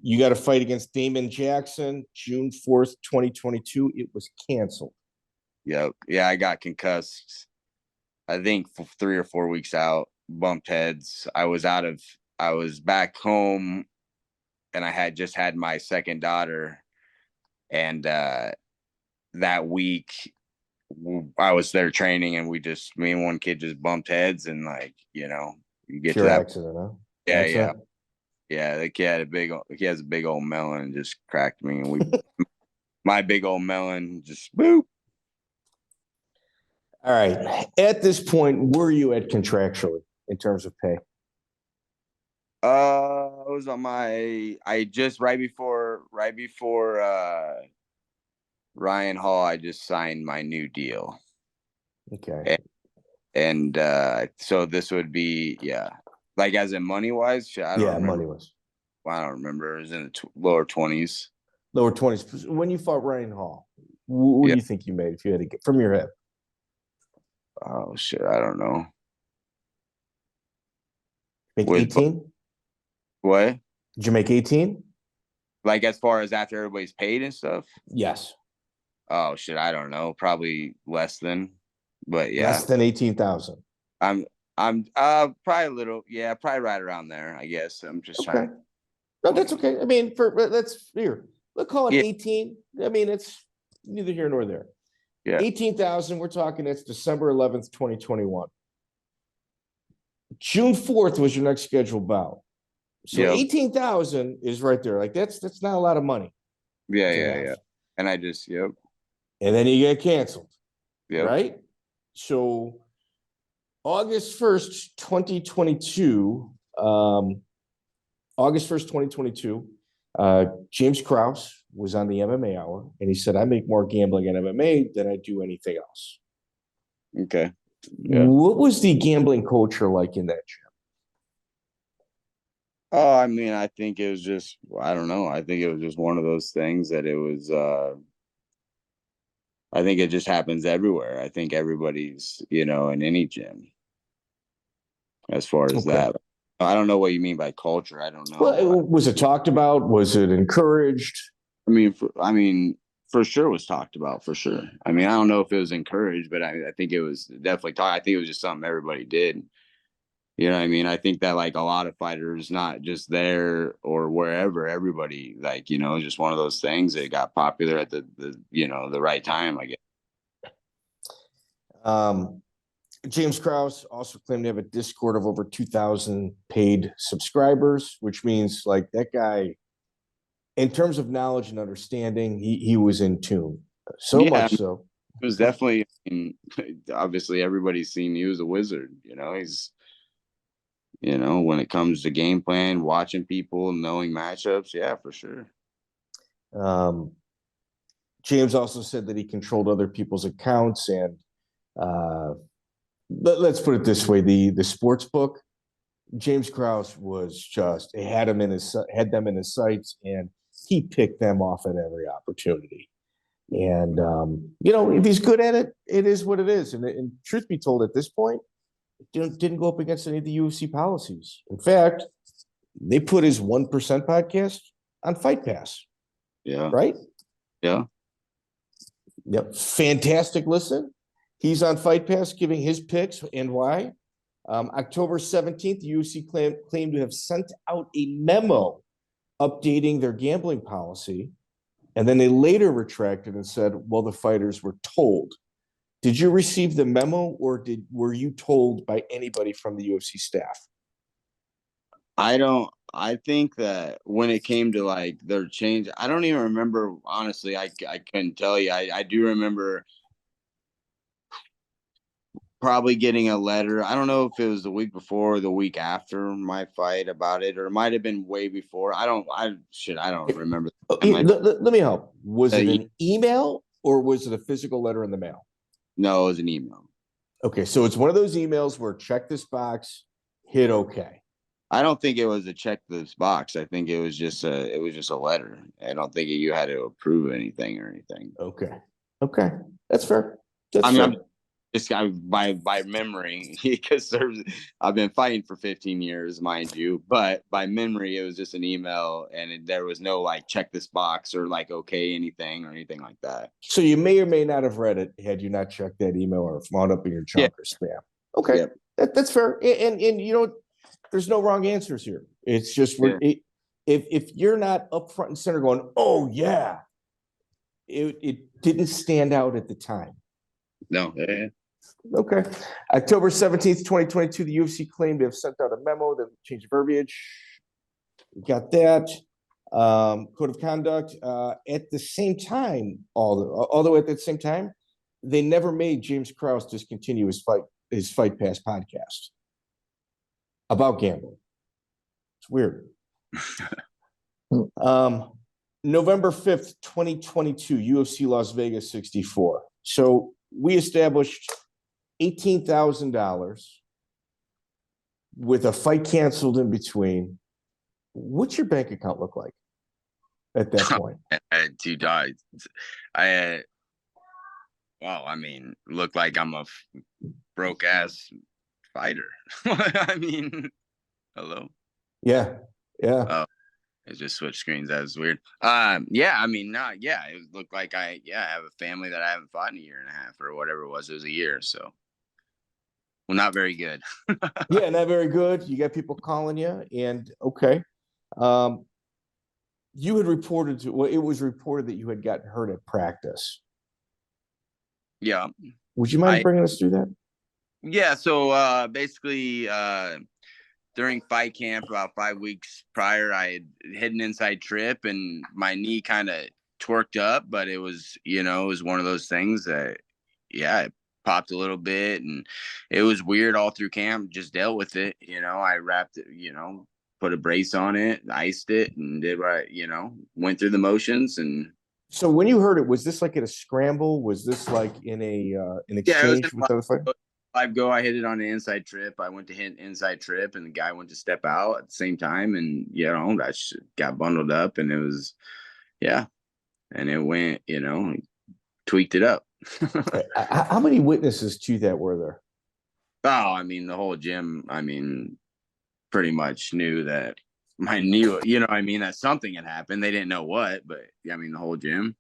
You got a fight against Damon Jackson, June 4th, 2022. It was canceled.
Yep. Yeah, I got concussed, I think 3 or 4 weeks out, bumped heads. I was back home, and I had just had my second daughter. And that week I was there training, and me and one kid just bumped heads, and you get
Pure
to that
accident, huh?
Yeah. The kid has a big old melon and just cracked me, and my big old melon just boop.
All right. At this point, where are you at contractually in terms of pay?
I was on right before Ryan Hall, I just signed my new deal.
Okay.
And so this would be, like, as in money wise, I don't remember.
Money wise.
I don't remember. It was in the lower 20s.
Lower 20s. When you fought Ryan Hall, what do you think you made if you had to get from your head?
Oh shit, I don't know.
Make 18?
What?
Did you make 18?
Like, as far as after everybody's paid and stuff?
Yes.
Oh shit, I don't know. Probably less than, but yeah.
Less than 18,000.
I'm probably a little, yeah, probably right around there, I guess. I'm just
Okay.
trying.
No, that's okay. I mean, that's here. Let's call it
Yeah.
18. I mean, it's neither here nor there.
Yeah.
18,000. We're talking. It's December 11th, 2021. June 4th was your next scheduled bout. So
Yep.
18,000 is right there. Like that's not a lot of money.
Yeah,
to
yeah,
have.
yeah. And I just, yep.
And then you get canceled.
Yep.
Right? So August 1st, 2022, James Krause was on the MMA Hour, and he said, I make more gambling in MMA than I do anything else.
Okay. Yeah.
What was the gambling culture like in that gym?
Oh, I mean, I think it was just, I don't know. I think it was just one of those things that it was, I think it just happens everywhere. I think everybody's, in any gym as far as that. I don't know what you mean by culture. I don't know.
Well, was it talked about? Was it encouraged?
I mean, for sure it was talked about, for sure. I mean, I don't know if it was encouraged, but I think it was definitely talked. I think it was just something everybody did. You know what I mean? I think that like a lot of fighters, not just there or wherever, everybody just one of those things that got popular at the right time, I guess.
James Krause also claimed to have a Discord of over 2,000 paid subscribers, which means like that guy, in terms of knowledge and understanding, he was in tune. So much so.
It was definitely, obviously everybody's seen he was a wizard. He's, when it comes to game plan, watching people, knowing matchups, yeah, for sure.
James also said that he controlled other people's accounts, and let's put it this way: the sports book, James Krause was just had them in his sights, and he picked them off at every opportunity. And if he's good at it, it is what it is. And truth be told, at this point, it didn't go up against any of the UFC policies. In fact, they put his 1% podcast on Fight Pass.
Yeah.
Right?
Yeah.
Yep. Fantastic listen. He's on Fight Pass giving his picks and why. October 17th, the UFC claimed to have sent out a memo updating their gambling policy. And then they later retracted and said, well, the fighters were told. Did you receive the memo, or were you told by anybody from the UFC staff?
I think that when it came to like their change, I don't even remember, honestly. I couldn't tell you. I do remember probably getting a letter. I don't know if it was the week before or the week after my fight about it, or it might have been way before. I don't remember.
Let me help. Was it an email or was it a physical letter in the mail?
No, it was an email.
Okay, so it's one of those emails where check this box, hit okay.
I don't think it was a check this box. I think it was just a letter. I don't think you had to approve anything or anything.
Okay, that's fair.
I'm just by memory, because I've been fighting for 15 years, mind you, but by memory, it was just an email, and there was no like check this box or like okay anything or anything like that.
So you may or may not have read it had you not checked that email or wound up in your junk or spam. Okay, that's fair. And there's no wrong answers here. It's just if you're not up front and center going, oh yeah, it didn't stand out at the time.
No.
Okay. October 17th, 2022, the UFC claimed to have sent out a memo that changed verbiage. We got that. Code of conduct. At the same time, although at the same time, they never made James Krause discontinue his Fight Pass podcast about gambling. It's weird. November 5th, 2022, UFC Las Vegas 64. So we established $18,000 with a fight canceled in between. What's your bank account look like at that point?
I had two dogs. Look like I'm a broke ass fighter. I mean, hello.
Yeah.
It just switched screens. That was weird. It looked like I have a family that I haven't fought in a year and a half or whatever it was. It was a year. So Well, not very good.
Yeah, not very good. You got people calling you, and okay. You had reported it was reported that you had gotten hurt at practice.
Yeah.
Would you mind bringing us through that?
Yeah. So basically, during fight camp about 5 weeks prior, I had hit an inside trip and my knee kind of twerked up, but it was, it was one of those things that, yeah, it popped a little bit and it was weird all through camp. Just dealt with it. I wrapped it, put a brace on it, iced it, and did what went through the motions. And
so when you heard it, was this like in a scramble? Was this like in an exchange with other fighters?
Live go, I hit it on the inside trip. I went to hit inside trip, and the guy went to step out at the same time, and that shit got bundled up, and it was, yeah, and it went, tweaked it up.
How many witnesses to that were there?
Oh, I mean, the whole gym, pretty much knew that my knee, that something had happened. They didn't know what, but the whole gym.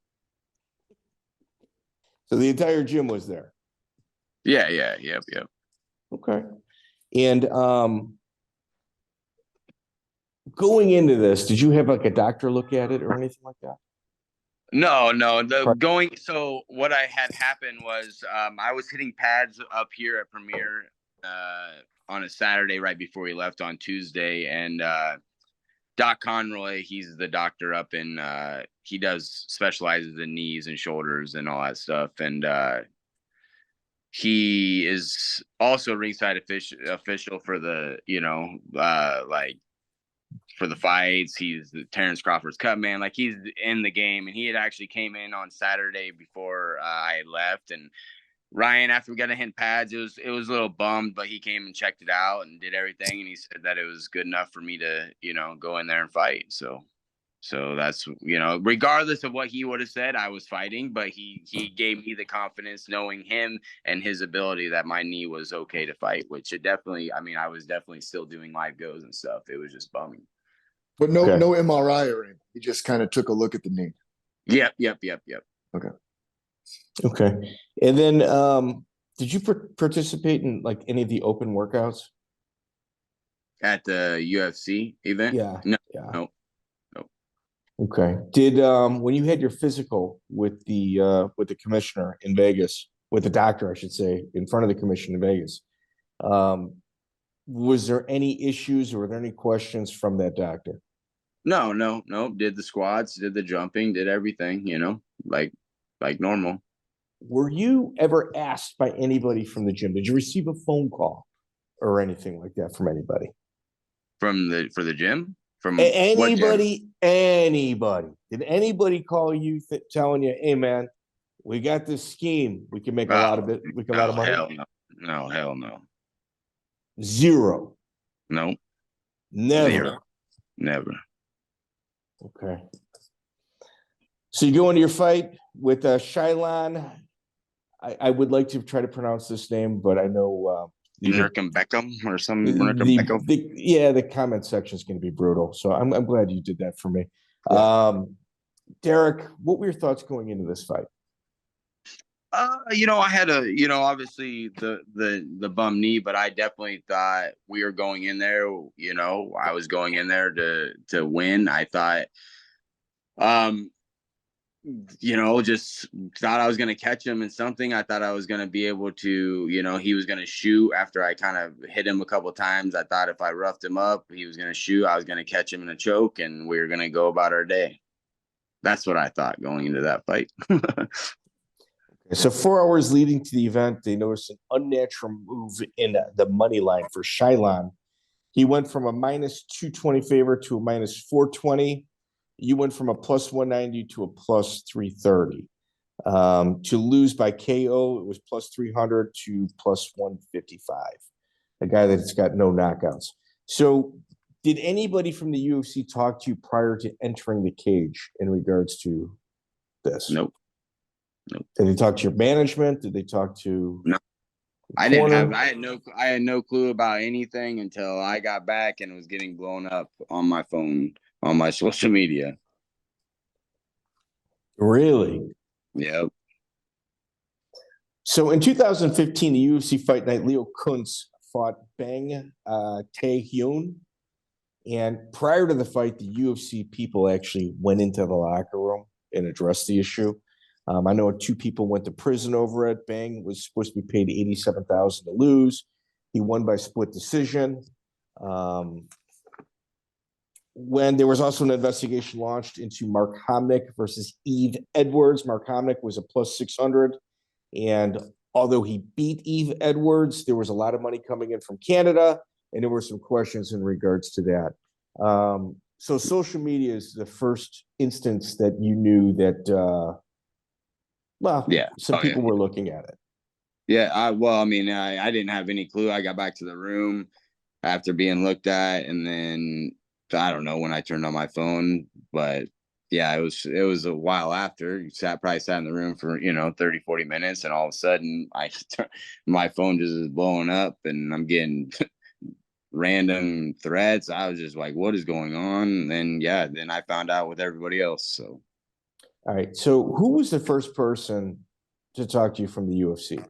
So the entire gym was there.
Yeah, yep.
Okay. And going into this, did you have like a doctor look at it or anything like that?
No. So what I had happened was I was hitting pads up here at Premier on a Saturday right before we left on Tuesday, and Doc Conroy, he's the doctor up in he specializes in knees and shoulders and all that stuff, and he is also ringside official for the for the fights. He's the Terrence Crawford's cut man. Like, he's in the game, and he had actually came in on Saturday before I had left. And Ryan, after we got to hit pads, it was a little bummed, but he came and checked it out and did everything, and he said that it was good enough for me to go in there and fight. So that's, regardless of what he would have said, I was fighting, but he gave me the confidence, knowing him and his ability, that my knee was okay to fight, which it definitely, I was definitely still doing live goes and stuff. It was just bumming.
But no MRI or anything. He just kind of took a look at the knee.
Yep.
Okay. And then did you participate in like any of the open workouts
at the UFC event?
Yeah.
No.
Okay. Did when you had your physical with the commissioner in Vegas, with the doctor, I should say, in front of the commission in Vegas, was there any issues or were there any questions from that doctor?
No. Did the squats, did the jumping, did everything, like normal.
Were you ever asked by anybody from the gym? Did you receive a phone call or anything like that from anybody?
For the gym? From
anybody? Did anybody call you telling you, "Hey, man, we got this scheme. We can make a lot of it. We can a lot of money."
Hell no.
Zero.
No.
Never.
Zero. Never.
Okay. So you go into your fight with Shayilan. I would like to try to pronounce this name, but I know
Nuerdanbieke or some Nuerdanbieke.
The comment section is going to be brutal. So I'm glad you did that for me.
Yeah.
Darrick, what were your thoughts going into this fight?
I had obviously the bum knee, but I definitely thought we were going in there. I was going in there to win. I thought, just thought I was going to catch him in something. I thought I was going to be able to, he was going to shoot after I kind of hit him a couple of times. I thought if I roughed him up, he was going to shoot. I was going to catch him in a choke, and we were going to go about our day. That's what I thought going into that fight.
So 4 hours leading to the event, they noticed an unnatural move in the money line for Shayilan. He went from a minus 220 favorite to a minus 420. You went from a plus 190 to a plus 330. To lose by KO, it was plus 300 to plus 155. A guy that's got no knockouts. So did anybody from the UFC talk to you prior to entering the cage in regards to this?
Nope.
Did they talk to your management? Did they talk to?
No. I had no clue about anything until I got back and it was getting blown up on my phone, on my social media.
Really?
Yep.
So in 2015, the UFC Fight Night, Leo Kuntz fought Bang Tae-hyun. And prior to the fight, the UFC people actually went into the locker room and addressed the issue. I know 2 people went to prison over it. Bang was supposed to be paid $87,000 to lose. He won by split decision. When there was also an investigation launched into Mark Homnick versus Eve Edwards. Mark Homnick was a plus 600. And although he beat Eve Edwards, there was a lot of money coming in from Canada. And there were some questions in regards to that. So social media is the first instance that you knew that, some people were looking at it.
Yeah, I didn't have any clue. I got back to the room after being looked at, and then I don't know when I turned on my phone, but yeah, it was a while after. Probably sat in the room for 30, 40 minutes, and all of a sudden my phone just is blowing up, and I'm getting random threats. I was just like, what is going on? And then I found out with everybody else. So
all right. So who was the first person to talk to you from the UFC?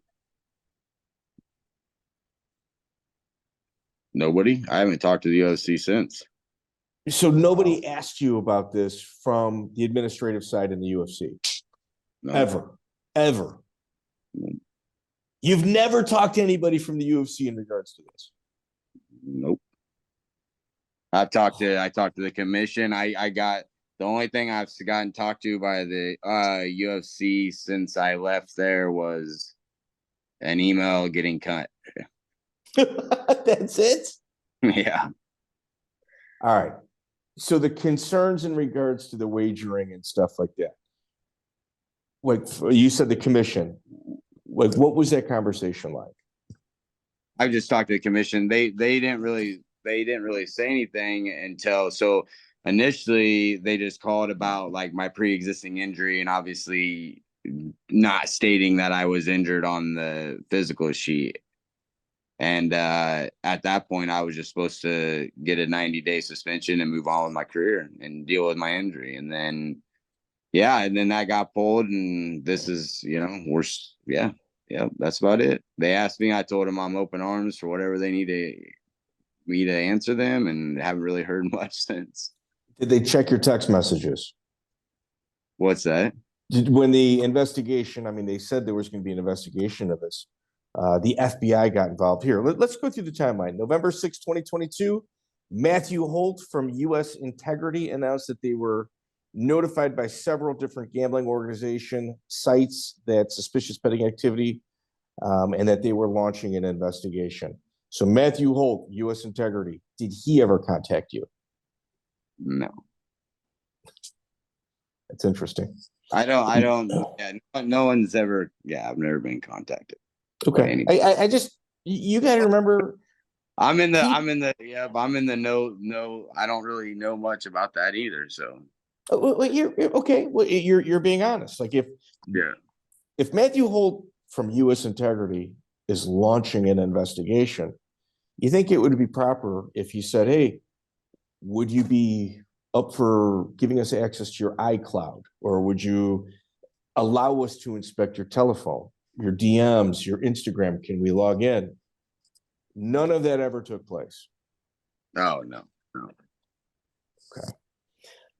Nobody. I haven't talked to the UFC since.
So nobody asked you about this from the administrative side in the UFC?
No.
Ever.
No.
You've never talked to anybody from the UFC in regards to this?
Nope. I talked to the commission. I got the only thing I've gotten talked to by the UFC since I left there was an email getting cut.
That's it?
Yeah.
All right. So the concerns in regards to the wagering and stuff like that, like you said, the commission, like what was that conversation like?
I just talked to the commission. They didn't really say anything until initially they just called about like my pre-existing injury and obviously not stating that I was injured on the physical sheet. And at that point, I was just supposed to get a 90-day suspension and move on with my career and deal with my injury. And then, and then that got pulled. And this is, that's about it. They asked me, I told them I'm open arms for whatever they need me to answer them, and haven't really heard much since.
Did they check your text messages?
What's that?
When the investigation, they said there was going to be an investigation of this. The FBI got involved here. Let's go through the timeline. November 6, 2022, Matthew Holt from U.S. Integrity announced that they were notified by several different gambling organization sites that suspicious betting activity and that they were launching an investigation. So Matthew Holt, U.S. Integrity, did he ever contact you?
No.
That's interesting.
I don't. No one's ever. Yeah, I've never been contacted.
Okay. I just, you got to remember.
I'm in the no. I don't really know much about that either. So.
Well, you're okay. Well, you're being honest. Like if Matthew Holt from U.S. Integrity is launching an investigation, you think it would be proper if he said, "Hey, would you be up for giving us access to your iCloud, or would you allow us to inspect your telephone, your DMs, your Instagram? Can we log in?" None of that ever took place.
Oh, no.
Okay.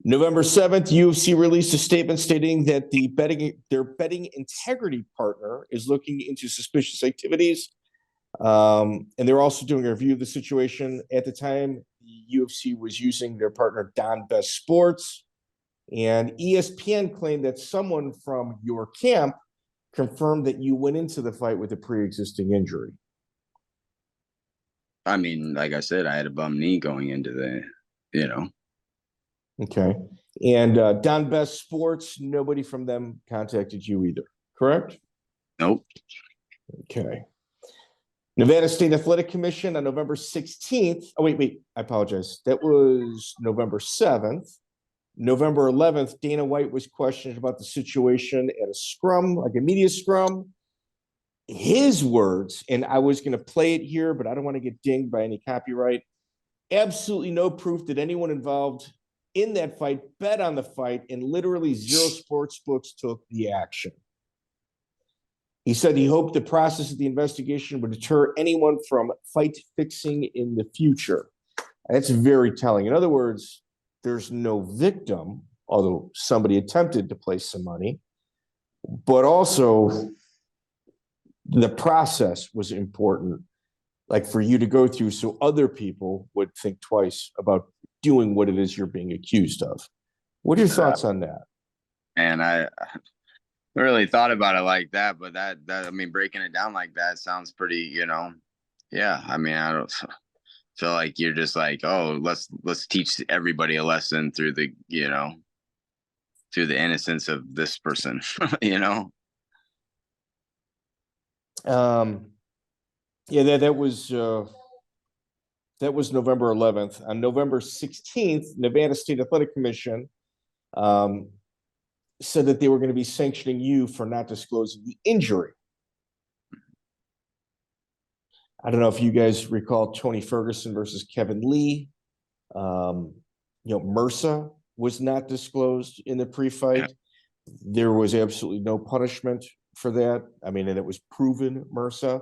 November 7th, UFC released a statement stating that their betting integrity partner is looking into suspicious activities. And they're also doing a review of the situation. At the time, the UFC was using their partner, Don Best Sports. And ESPN claimed that someone from your camp confirmed that you went into the fight with a pre-existing injury.
Like I said, I had a bum knee going into the,
Okay. And Don Best Sports, nobody from them contacted you either, correct?
Nope.
Okay. Nevada State Athletic Commission on November 16th. Oh, wait, I apologize. That was November 7th. November 11th, Dana White was questioned about the situation at a scrum, like a media scrum. His words, and I was going to play it here, but I don't want to get dinged by any copyright. Absolutely no proof that anyone involved in that fight bet on the fight, and literally zero sports books took the action. He said he hoped the process of the investigation would deter anyone from fight fixing in the future. That's very telling. In other words, there's no victim, although somebody attempted to place some money, but also the process was important, like for you to go through so other people would think twice about doing what it is you're being accused of. What are your thoughts on that?
And I really thought about it like that, but that I mean, breaking it down like that sounds pretty, yeah. I mean, I don't feel like you're just like, oh, let's teach everybody a lesson through the, through the innocence of this person,
Yeah, that was November 11th. On November 16th, Nevada State Athletic Commission said that they were going to be sanctioning you for not disclosing the injury. I don't know if you guys recall Tony Ferguson versus Kevin Lee. MRSA was not disclosed in the pre-fight. Yeah. There was absolutely no punishment for that. I mean, and it was proven MRSA.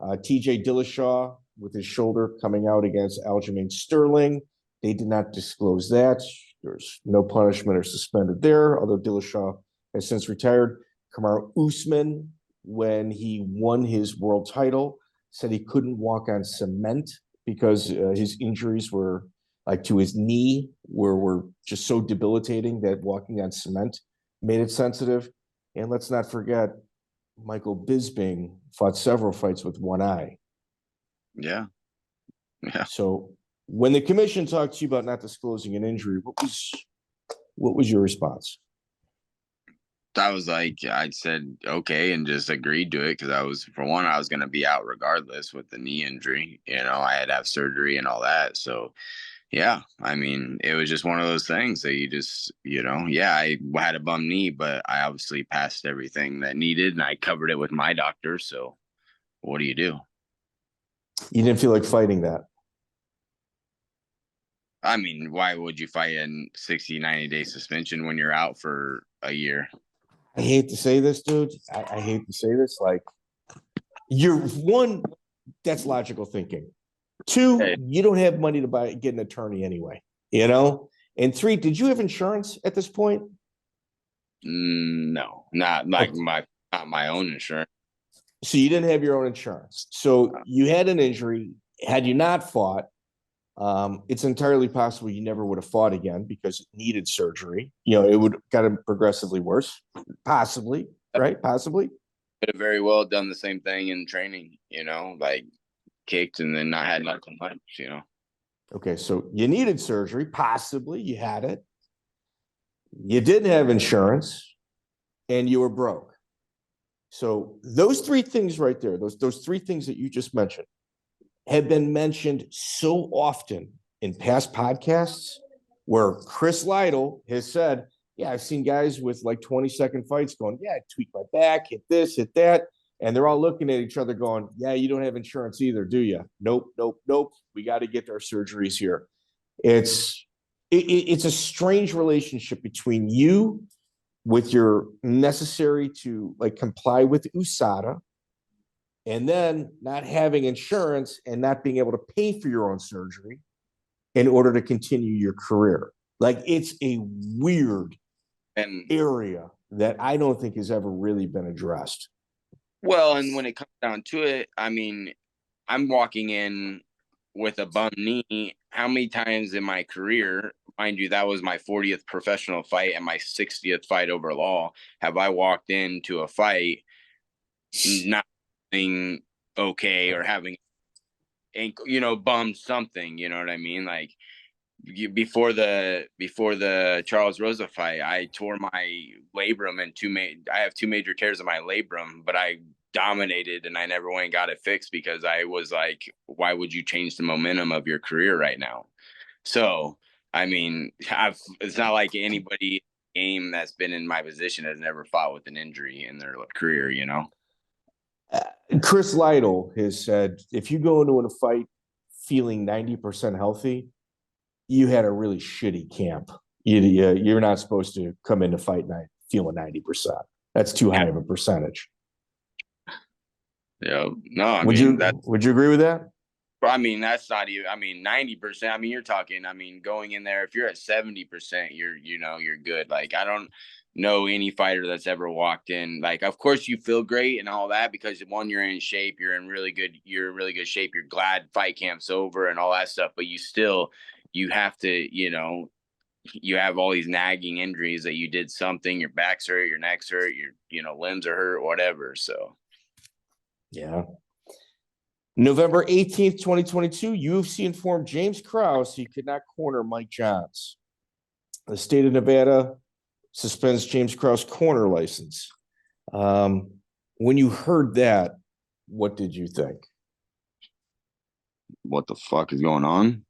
TJ Dillashaw with his shoulder coming out against Aljamain Sterling. They did not disclose that. There's no punishment or suspended there, although Dillashaw has since retired. Kamaru Usman, when he won his world title, said he couldn't walk on cement because his injuries were like to his knee were just so debilitating that walking on cement made it sensitive. And let's not forget, Michael Bisping fought several fights with one eye.
Yeah.
So when the commission talked to you about not disclosing an injury, what was your response?
I was like, I said, okay, and just agreed to it because I was going to be out regardless with the knee injury. I had to have surgery and all that. So, yeah, I mean, it was just one of those things that you just, I had a bum knee, but I obviously passed everything that needed and I covered it with my doctor. So what do? You
didn't feel like fighting that?
I mean, why would you fight in 60, 90-day suspension when you're out for a year?
I hate to say this, dude. I hate to say this. Like, you're one, that's logical thinking. Two, hey, you don't have money to get an attorney anyway, And three, did you have insurance at this point?
No, not like not my own insurance.
So you didn't have your own insurance. So you had an injury. Had you not fought, it's entirely possible you never would have fought again because it needed surgery. It would have gotten progressively worse. Possibly, right? Possibly.
Could have very well done the same thing in training, like kicked and then not had nothing much,
Okay, so you needed surgery. Possibly you had it. You didn't have insurance and you were broke. So those three things right there, those three things that you just mentioned, have been mentioned so often in past podcasts where Chris Lytle has said, yeah, I've seen guys with like 20-second fights going, yeah, I tweak my back, hit this, hit that. And they're all looking at each other going, yeah, you don't have insurance either, do you? Nope. We got to get our surgeries here. It's a strange relationship between you with your necessary to like comply with USADA and then not having insurance and not being able to pay for your own surgery in order to continue your career. Like, it's a weird area that I don't think has ever really been addressed.
Well, and when it comes down to it, I mean, I'm walking in with a bum knee. How many times in my career, mind you, that was my 40th professional fight and my 60th fight overall, have I walked into a fight not being okay or having ankle, bummed something, you know what I mean? Like before the Charles Rosa fight, I tore my labrum and I have two major tears in my labrum, but I dominated and I never went and got it fixed because I was like, why would you change the momentum of your career right now? So, I mean, it's not like anybody game that's been in my position has never fought with an injury in their career,
Chris Lytle has said, if you go into a fight feeling 90% healthy, you had a really shitty camp. You're not supposed to come into fight night feeling 90%. That's too high of a percentage.
Yeah. No, I
Would
mean,
you agree with that?
I mean, that's not even, I mean, 90%. I mean, you're talking, I mean, going in there, if you're at 70%, you're good. Like, I don't know any fighter that's ever walked in. Like, of course you feel great and all that because one, you're in shape, you're in really good shape. You're glad fight camp's over and all that stuff, but you have to, you have all these nagging injuries that you did something, your back's hurt, your neck's hurt, your, limbs are hurt, whatever. So,
Yeah. November 18th, 2022, UFC informed James Krause he could not corner Mike Johns. The state of Nevada suspends James Krause corner license. When you heard that, what did you think?
what the fuck is going on?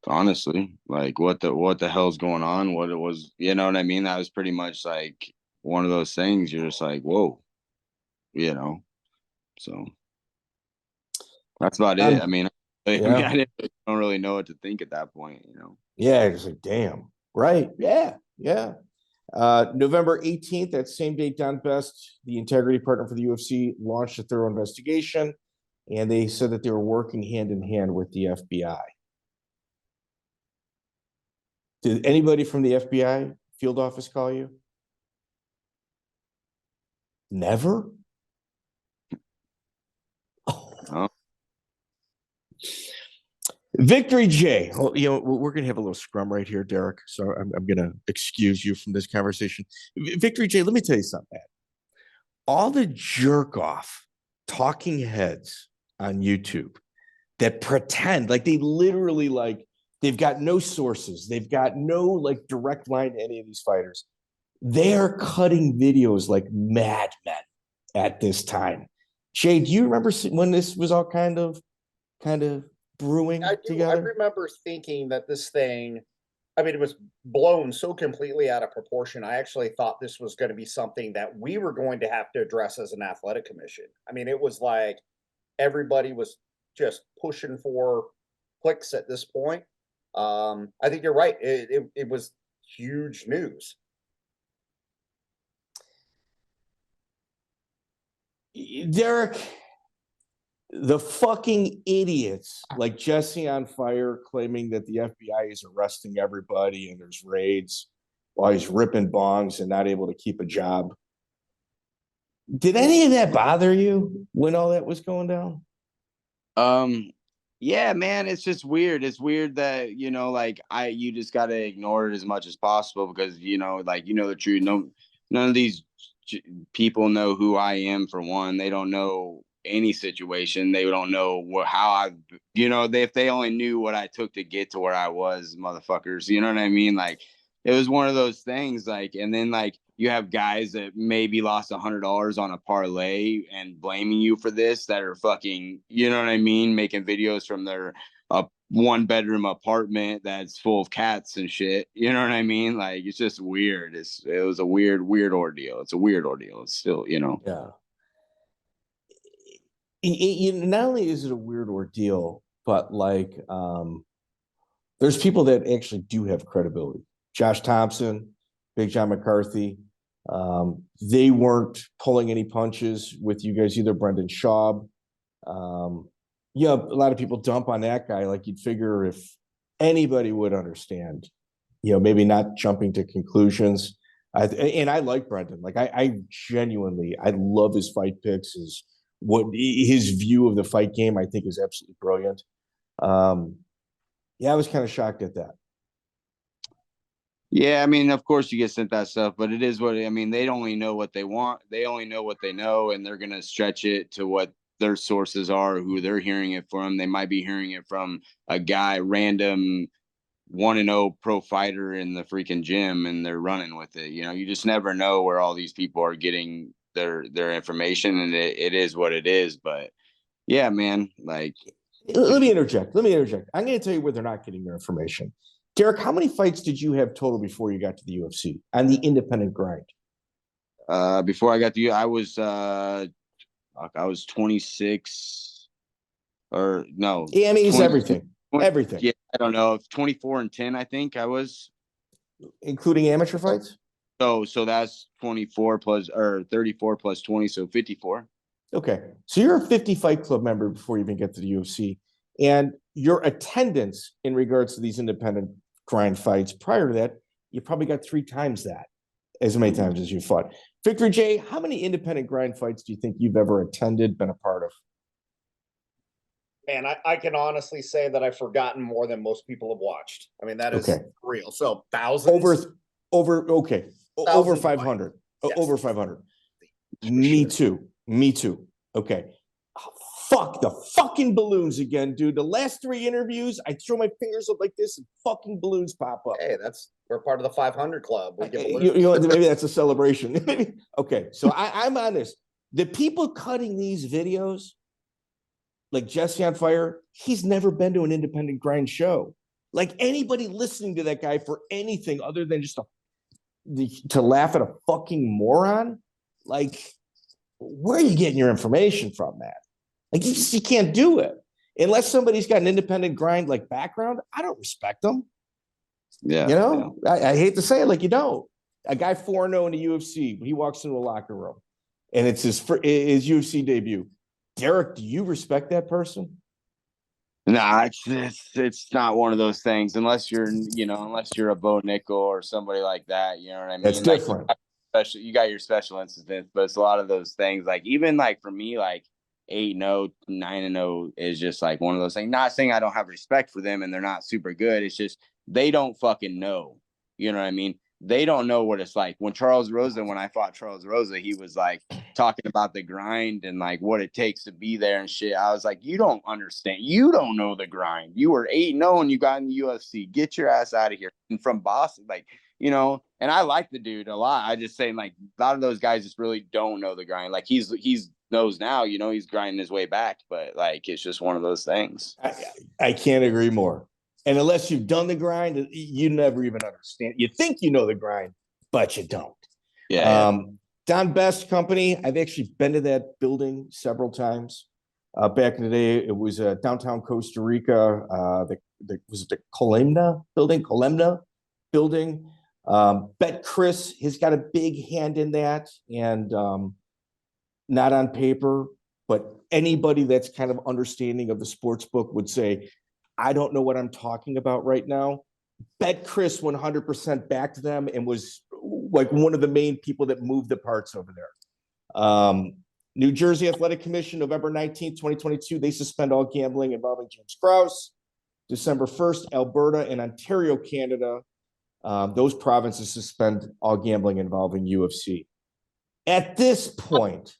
Honestly, like what the hell's going on? What it was, you know what I mean? That was pretty much like one of those things. You're just like, whoa, you know. So that's about it. I mean,
Yeah.
I don't really know what to think at that point.
Yeah, just like, damn. Right. Yeah. Yeah. November 18th, that same day, Don Best, the integrity partner for the UFC, launched a thorough investigation, and they said that they were working hand in hand with the FBI. Did anybody from the FBI field office call you? Never?
Oh.
Victory J. Well, we're going to have a little scrum right here, Darrick. So I'm going to excuse you from this conversation. Victory J, let me tell you something, man. All the jerk off talking heads on YouTube that pretend like they literally they've got no sources. They've got no direct line to any of these fighters. They're cutting videos like madmen at this time. Jay, do you remember when this was all kind of brewing together?
I remember thinking that this thing, I mean, it was blown so completely out of proportion. I actually thought this was going to be something that we were going to have to address as an athletic commission. I mean, it was like everybody was just pushing for clicks at this point. I think you're right. It was huge news.
Darrick, the fucking idiots like Jesse on Fire claiming that the FBI is arresting everybody and there's raids while he's ripping bongs and not able to keep a job. Did any of that bother you when all that was going down?
Yeah, man, it's just weird. It's weird that, you just got to ignore it as much as possible because, the truth. None of these people know who I am for one. They don't know any situation. They don't know if they only knew what I took to get to where I was, motherfuckers, you know what I mean? Like, it was one of those things, and then you have guys that maybe lost $100 on a parlay and blaming you for this that are fucking, you know what I mean, making videos from their one bedroom apartment that's full of cats and shit. You know what I mean? Like, it's just weird. It was a weird ordeal. It's a weird ordeal. It's still,
Yeah. Not only is it a weird ordeal, but there's people that actually do have credibility. Josh Thompson, Big John McCarthy, they weren't pulling any punches with you guys either. Brendan Schaub. A lot of people dump on that guy. Like, you'd figure if anybody would understand, maybe not jumping to conclusions. And I like Brendan. Like, I genuinely, I love his fight picks. His view of the fight game, I think, is absolutely brilliant. I was kind of shocked at that.
Yeah, I mean, of course you get sent that stuff, but it is they only know what they want. They only know what they know, and they're going to stretch it to what their sources are, who they're hearing it from. They might be hearing it from a guy, random 1-0 pro fighter in the freaking gym, and they're running with it. You just never know where all these people are getting their information, and it is what it is. But yeah, man, let
me interject. I'm going to tell you where they're not getting their information. Darrick, how many fights did you have total before you got to the UFC on the independent grind?
Before I got to you, I was 26 or no.
Yeah, I mean, it's everything. Everything.
Yeah, I don't know. 24 and 10, I think I was.
Including amateur fights?
So that's 24 plus or 34 plus 20, so 54.
Okay. So you're a 50 Fight Club member before you even get to the UFC. And your attendance in regards to these independent grind fights prior to that, you probably got 3 times that, as many times as you fought. Victory J, how many independent grind fights do you think you've ever attended, been a part of?
Man, I can honestly say that I've forgotten more than most people have watched. I mean, that is real. So thousands.
Over 500.
Yes.
Over 500. Me too. Okay. Oh, fuck the fucking balloons again, dude. The last 3 interviews, I throw my fingers up like this and fucking balloons pop up.
Hey, we're part of the 500 club. We get
you know, maybe that's a celebration. Okay, so I'm on this. The people cutting these videos, like Jesse on Fire, he's never been to an independent grind show. Like anybody listening to that guy for anything other than just to laugh at a fucking moron, like, where are you getting your information from, that? Like, you can't do it unless somebody's got an independent grind like background. I don't respect them.
Yeah,
you know, yeah. I hate to say it, like, you don't. A guy 4-0 in the UFC, he walks into a locker room, and it's his UFC debut. Darrick, do you respect that person?
Nah, it's not one of those things unless you're a Bo Nickel or somebody like that. You know what I mean?
That's different.
You got your special incidents, but it's a lot of those things. Like even like for me, like 8-0, 9-0 is just like one of those things. Not saying I don't have respect for them and they're not super good. It's just they don't fucking know. You know what I mean? They don't know what it's like. When I fought Charles Rosa, he was like talking about the grind and like what it takes to be there and shit. I was like, you don't understand. You don't know the grind. You were 8-0 and you got in the UFC. Get your ass out of here. And from Boston, like, you know, and I like the dude a lot. I just saying, like, a lot of those guys just really don't know the grind. Like he's knows now, you know, he's grinding his way back, but like it's just one of those things.
I can't agree more. And unless you've done the grind, you never even understand. You think you know the grind, but you don't.
Yeah.
Don Best Company, I've actually been to that building several times. Back in the day, it was downtown Costa Rica. Was it the Colemna building? Bet Chris has got a big hand in that, and not on paper, but anybody that's kind of understanding of the sports book would say, I don't know what I'm talking about right now. Bet Chris 100% backed them and was like one of the main people that moved the parts over there. New Jersey Athletic Commission, November 19th, 2022, they suspend all gambling involving James Krause. December 1st, Alberta and Ontario, Canada, those provinces suspend all gambling involving UFC. At this point,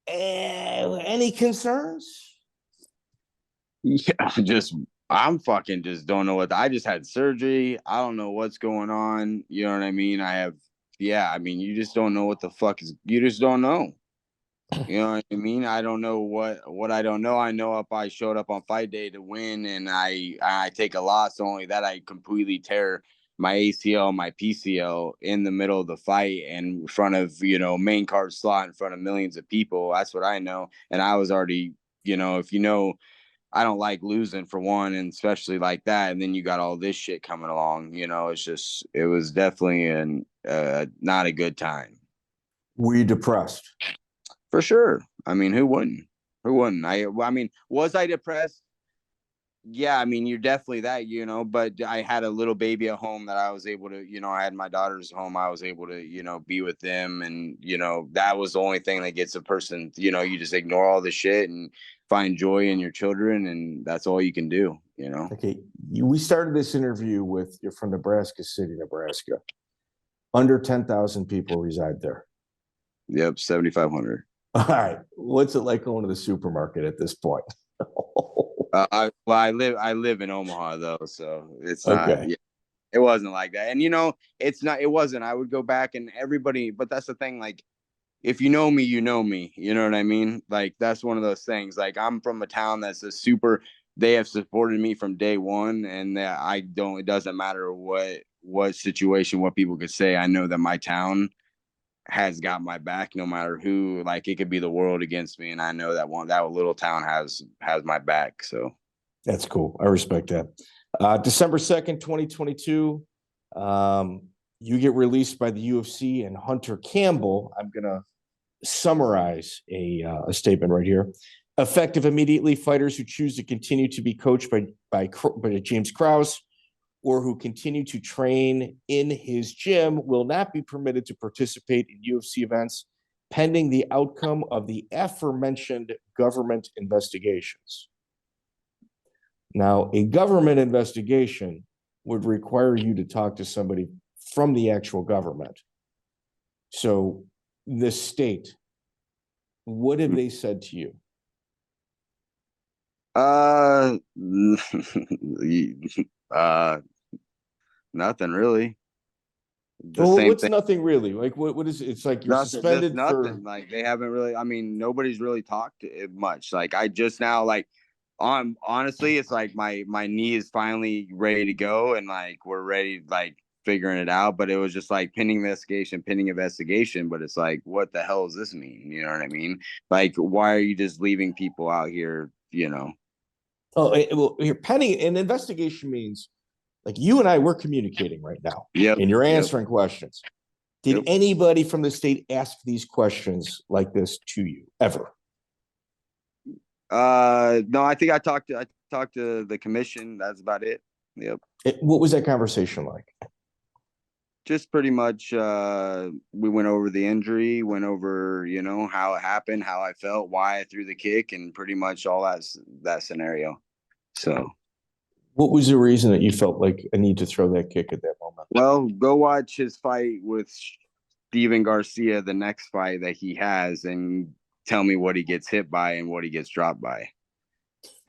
any concerns?
Yeah, I'm fucking just don't know I just had surgery. I don't know what's going on. You know what I mean? You just don't know what the fuck you just don't know. You know what I mean? I don't know what I don't know. I know if I showed up on fight day to win and I take a loss, only that I completely tear my ACL, my PCL in the middle of the fight in front of, main card slot in front of millions of people. That's what I know. And I was already, if you know, I don't like losing for one, and especially like that. And then you got all this shit coming along, it was definitely not a good time.
Were you depressed?
For sure. I mean, who wouldn't? Was I depressed? Yeah, I mean, you're definitely that, but I had a little baby at home that I was able to, I had my daughters home. I was able to, be with them. And, that was the only thing that gets a person, you just ignore all the shit and find joy in your children. And that's all you can do,
Okay. We started this interview with, you're from Nebraska City, Nebraska. Under 10,000 people reside there.
Yep. 7,500.
All right. What's it like going to the supermarket at this point?
I live in Omaha though, so it's not.
Okay.
Yeah, it wasn't like that, and it's not. It wasn't. I would go back and everybody, but that's the thing. Like, if you know me, you know me. You know what I mean? Like, that's one of those things. Like, I'm from a town that's a super. They have supported me from day one, and that I don't. It doesn't matter what situation, what people could say. I know that my town has got my back no matter who. Like, it could be the world against me, and I know that that little town has my back. So
that's cool. I respect that. December 2nd, 2022, you get released by the UFC, and Hunter Campbell, I'm gonna summarize a statement right here. Effective immediately, fighters who choose to continue to be coached by James Krause or who continue to train in his gym will not be permitted to participate in UFC events pending the outcome of the aforementioned government investigations. Now, a government investigation would require you to talk to somebody from the actual government. So the state, what have they said to you?
Nothing really.
What's thing. Nothing really? Like what is it? It's like you're suspended
nothing.
For
like they haven't really. I mean, nobody's really talked much. Like I just now honestly, it's like my knee is finally ready to go, and like we're ready, like figuring it out. But it was just like pending investigation. But it's like, what the hell does this mean? You know what I mean? Like, why are you just leaving people out here? You know?
Oh, well, you're pending an investigation means like you and I, we're communicating right now.
Yep.
And you're answering questions. Did anybody from the state ask these questions like this to you ever?
No, I think I talked to the commission. That's about it. Yep.
What was that conversation like?
Just pretty much we went over the injury, went over, how it happened, how I felt, why I threw the kick, and pretty much all that scenario. So
what was the reason that you felt like a need to throw that kick at that moment?
Well, go watch his fight with Steven Garcia, the next fight that he has, and tell me what he gets hit by and what he gets dropped by.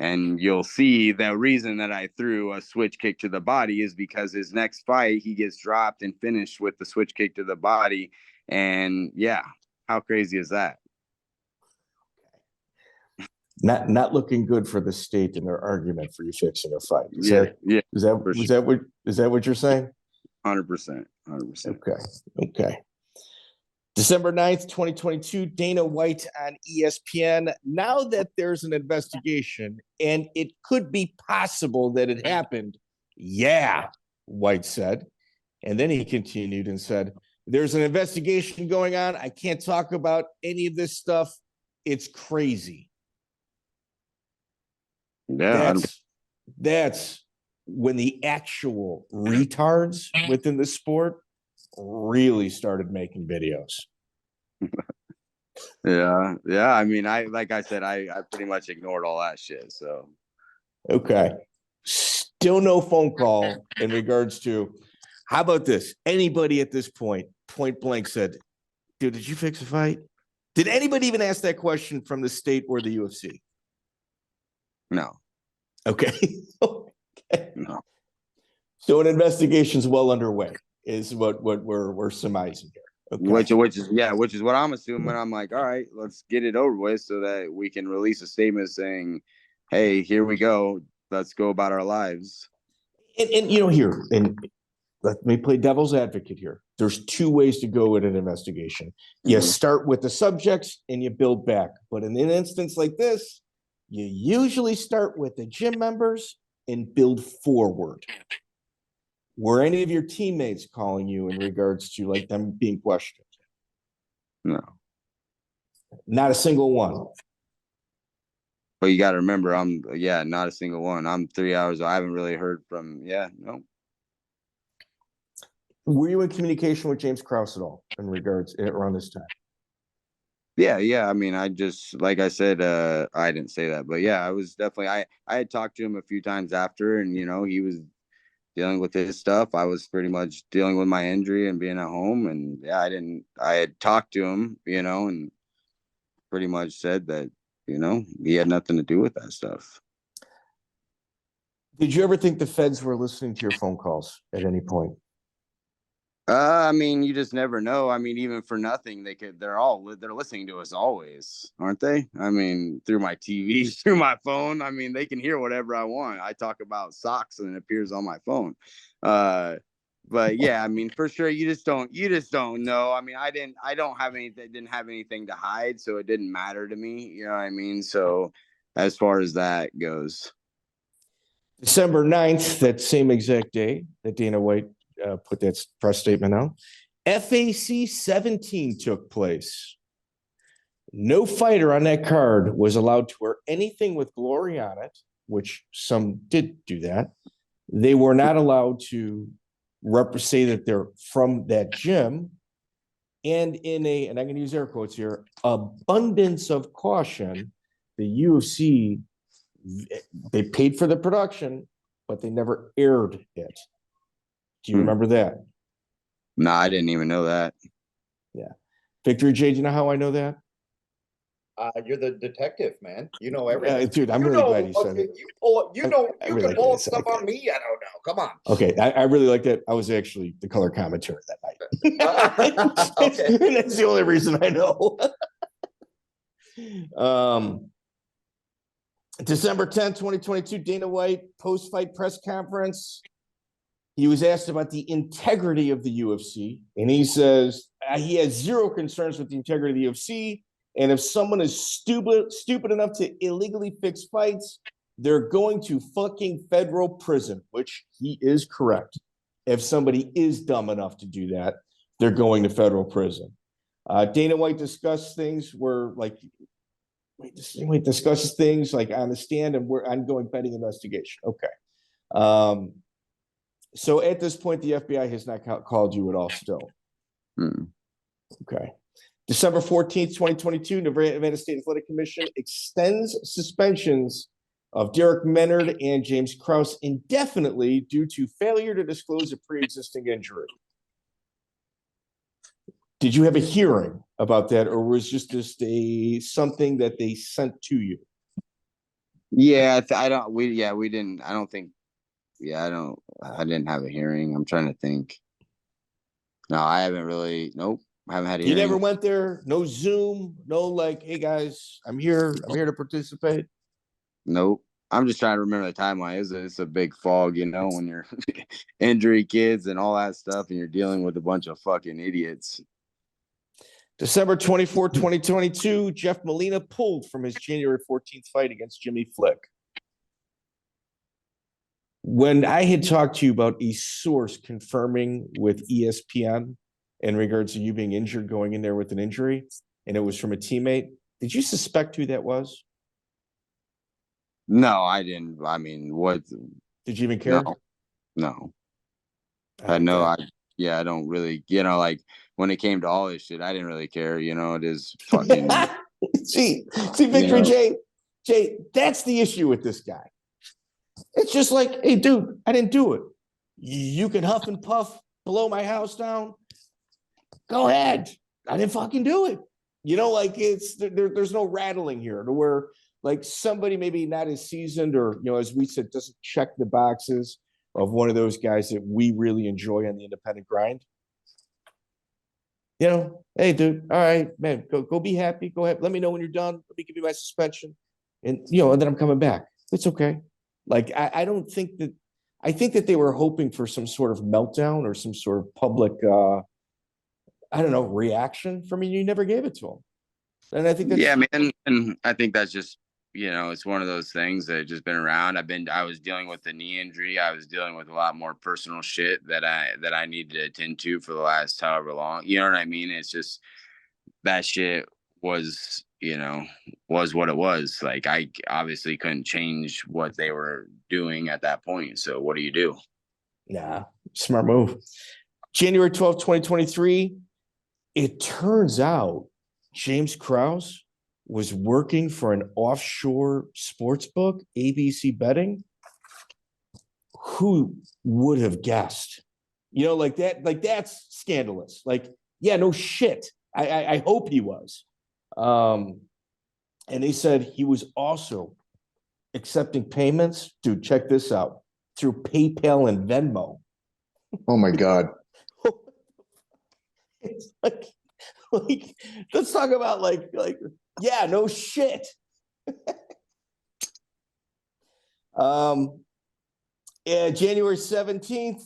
And you'll see the reason that I threw a switch kick to the body is because his next fight, he gets dropped and finished with the switch kick to the body. And yeah, how crazy is that?
Not looking good for the state in their argument for you fixing a fight. Is that what you're saying?
100%.
Okay. December 9th, 2022, Dana White on ESPN. Now that there's an investigation and it could be possible that it happened, yeah, White said. And then he continued and said, there's an investigation going on. I can't talk about any of this stuff. It's crazy.
Yeah,
that's when the actual retards within the sport really started making videos.
Yeah. I mean, I pretty much ignored all that shit. So,
okay. Still no phone call in regards to, how about this? Anybody at this point blank said, dude, did you fix a fight? Did anybody even ask that question from the state or the UFC?
No.
Okay. Okay.
No.
So an investigation's well underway is what we're surmising here. Okay.
Which is what I'm assuming. I'm like, all right, let's get it over with so that we can release a statement saying, hey, here we go. Let's go about our lives.
And here, and let me play devil's advocate here. There's two ways to go with an investigation. You start with the subjects and you build back. But in an instance like this, you usually start with the gym members and build forward. Were any of your teammates calling you in regards to like them being questioned?
No.
Not a single one.
But you got to remember, not a single one. I'm 3 hours. I haven't really heard from, no.
Were you in communication with James Krause at all in regards around this time?
Yeah. I mean, I just, like I said, I didn't say that, but yeah, I was definitely, I had talked to him a few times after, and, he was dealing with his stuff. I was pretty much dealing with my injury and being at home. And yeah, I had talked to him, and pretty much said that, he had nothing to do with that stuff.
Did you ever think the feds were listening to your phone calls at any point?
I mean, you just never know. I mean, even for nothing, they're listening to us always, aren't they? I mean, through my TV, through my phone. I mean, they can hear whatever I want. I talk about socks and it appears on my phone. But yeah, I mean, for sure, you just don't know. I mean, I didn't have anything to hide, so it didn't matter to me. You know what I mean? So as far as that goes.
December 9th, that same exact day that Dana White put that press statement out, FAC 17 took place. No fighter on that card was allowed to wear anything with glory on it, which some did do that. They were not allowed to say that they're from that gym. And and I'm going to use air quotes here, abundance of caution, the UFC, they paid for the production, but they never aired it. Do you remember that?
No, I didn't even know that.
Yeah. Victory J, do you know how I know that?
You're the detective, man. You know everything.
Dude, I'm really glad you said it.
You pull up, you
really
can pull up
like
stuff on me. I don't know. Come on.
Okay, I really like that. I was actually the color commentator that night.
Okay.
And that's the only reason I know. December 10th, 2022, Dana White post-fight press conference. He was asked about the integrity of the UFC, and he says he has zero concerns with the integrity of the UFC. And if someone is stupid enough to illegally fix fights, they're going to fucking federal prison, which he is correct. If somebody is dumb enough to do that, they're going to federal prison. Dana White discussed things where discusses things like on the stand and we're ongoing betting investigation. Okay. So at this point, the FBI has not called you at all still. Okay. December 14th, 2022, Nevada State Athletic Commission extends suspensions of Darrick Minner and James Krause indefinitely due to failure to disclose a pre-existing injury. Did you have a hearing about that, or was just something that they sent to you?
Yeah, I didn't have a hearing. I'm trying to think. No, I haven't really. Nope. I haven't had a
You
hearing.
never went there? No Zoom? No like, hey guys, I'm here to participate?
Nope. I'm just trying to remember the timeline. It's a big fog, when you're injury kids and all that stuff, and you're dealing with a bunch of fucking idiots.
December 24, 2022, Jeff Molina pulled from his January 14th fight against Jimmy Flick. When I had talked to you about a source confirming with ESPN in regards to you being injured, going in there with an injury, and it was from a teammate, did you suspect who that was?
No, I didn't. I mean, what?
Did you even care?
No.
I
don't really, like when it came to all this shit, I didn't really care. It is fucking.
see, Victory Jay, that's the issue with this guy. It's just like, hey, dude, I didn't do it. You can huff and puff, blow my house down. Go ahead. I didn't fucking do it. It's there's no rattling here to where like somebody maybe not as seasoned or, as we said, doesn't check the boxes of one of those guys that we really enjoy on the independent grind. Hey, dude, all right, man, go be happy. Go ahead. Let me know when you're done. Let me give you my suspension. And, and then I'm coming back. It's okay. Like, I don't think that, I think that they were hoping for some sort of meltdown or some sort of public, reaction from you. You never gave it to them. And I think that's.
Yeah, man. And I think that's just, it's one of those things that just been around. I was dealing with the knee injury. I was dealing with a lot more personal shit that I needed to attend to for the last however long. You know what I mean? It's just that shit was, was what it was. Like, I obviously couldn't change what they were doing at that point. So what do you do?
Nah, smart move. January 12th, 2023. It turns out James Krause was working for an offshore sports book, ABC Betting. Who would have guessed? Like that's scandalous. Like, yeah, no shit. I hope he was. And they said he was also accepting payments. Dude, check this out. Through PayPal and Venmo.
Oh my God.
It's like let's talk about yeah, no shit. January 17th,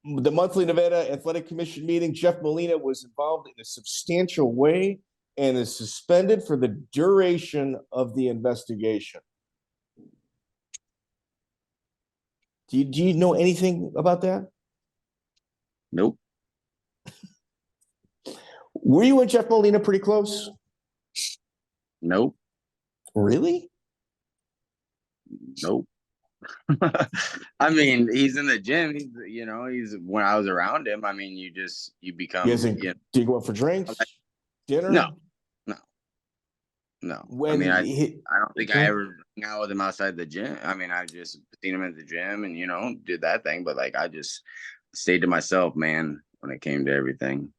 the monthly Nevada Athletic Commission meeting, Jeff Molina was involved in a substantial way and is suspended for the duration of the investigation. Do you know anything about that?
Nope.
Were you and Jeff Molina pretty close?
Nope.
Really?
Nope. I mean, he's in the gym. He's when I was around him. I mean, you become.
Do you go out for drinks, dinner?
No. I mean, I don't think I
okay.
ever hung out with him outside the gym. I mean, I just seen him at the gym and did that thing. But like, I just stayed to myself, man, when it came to everything.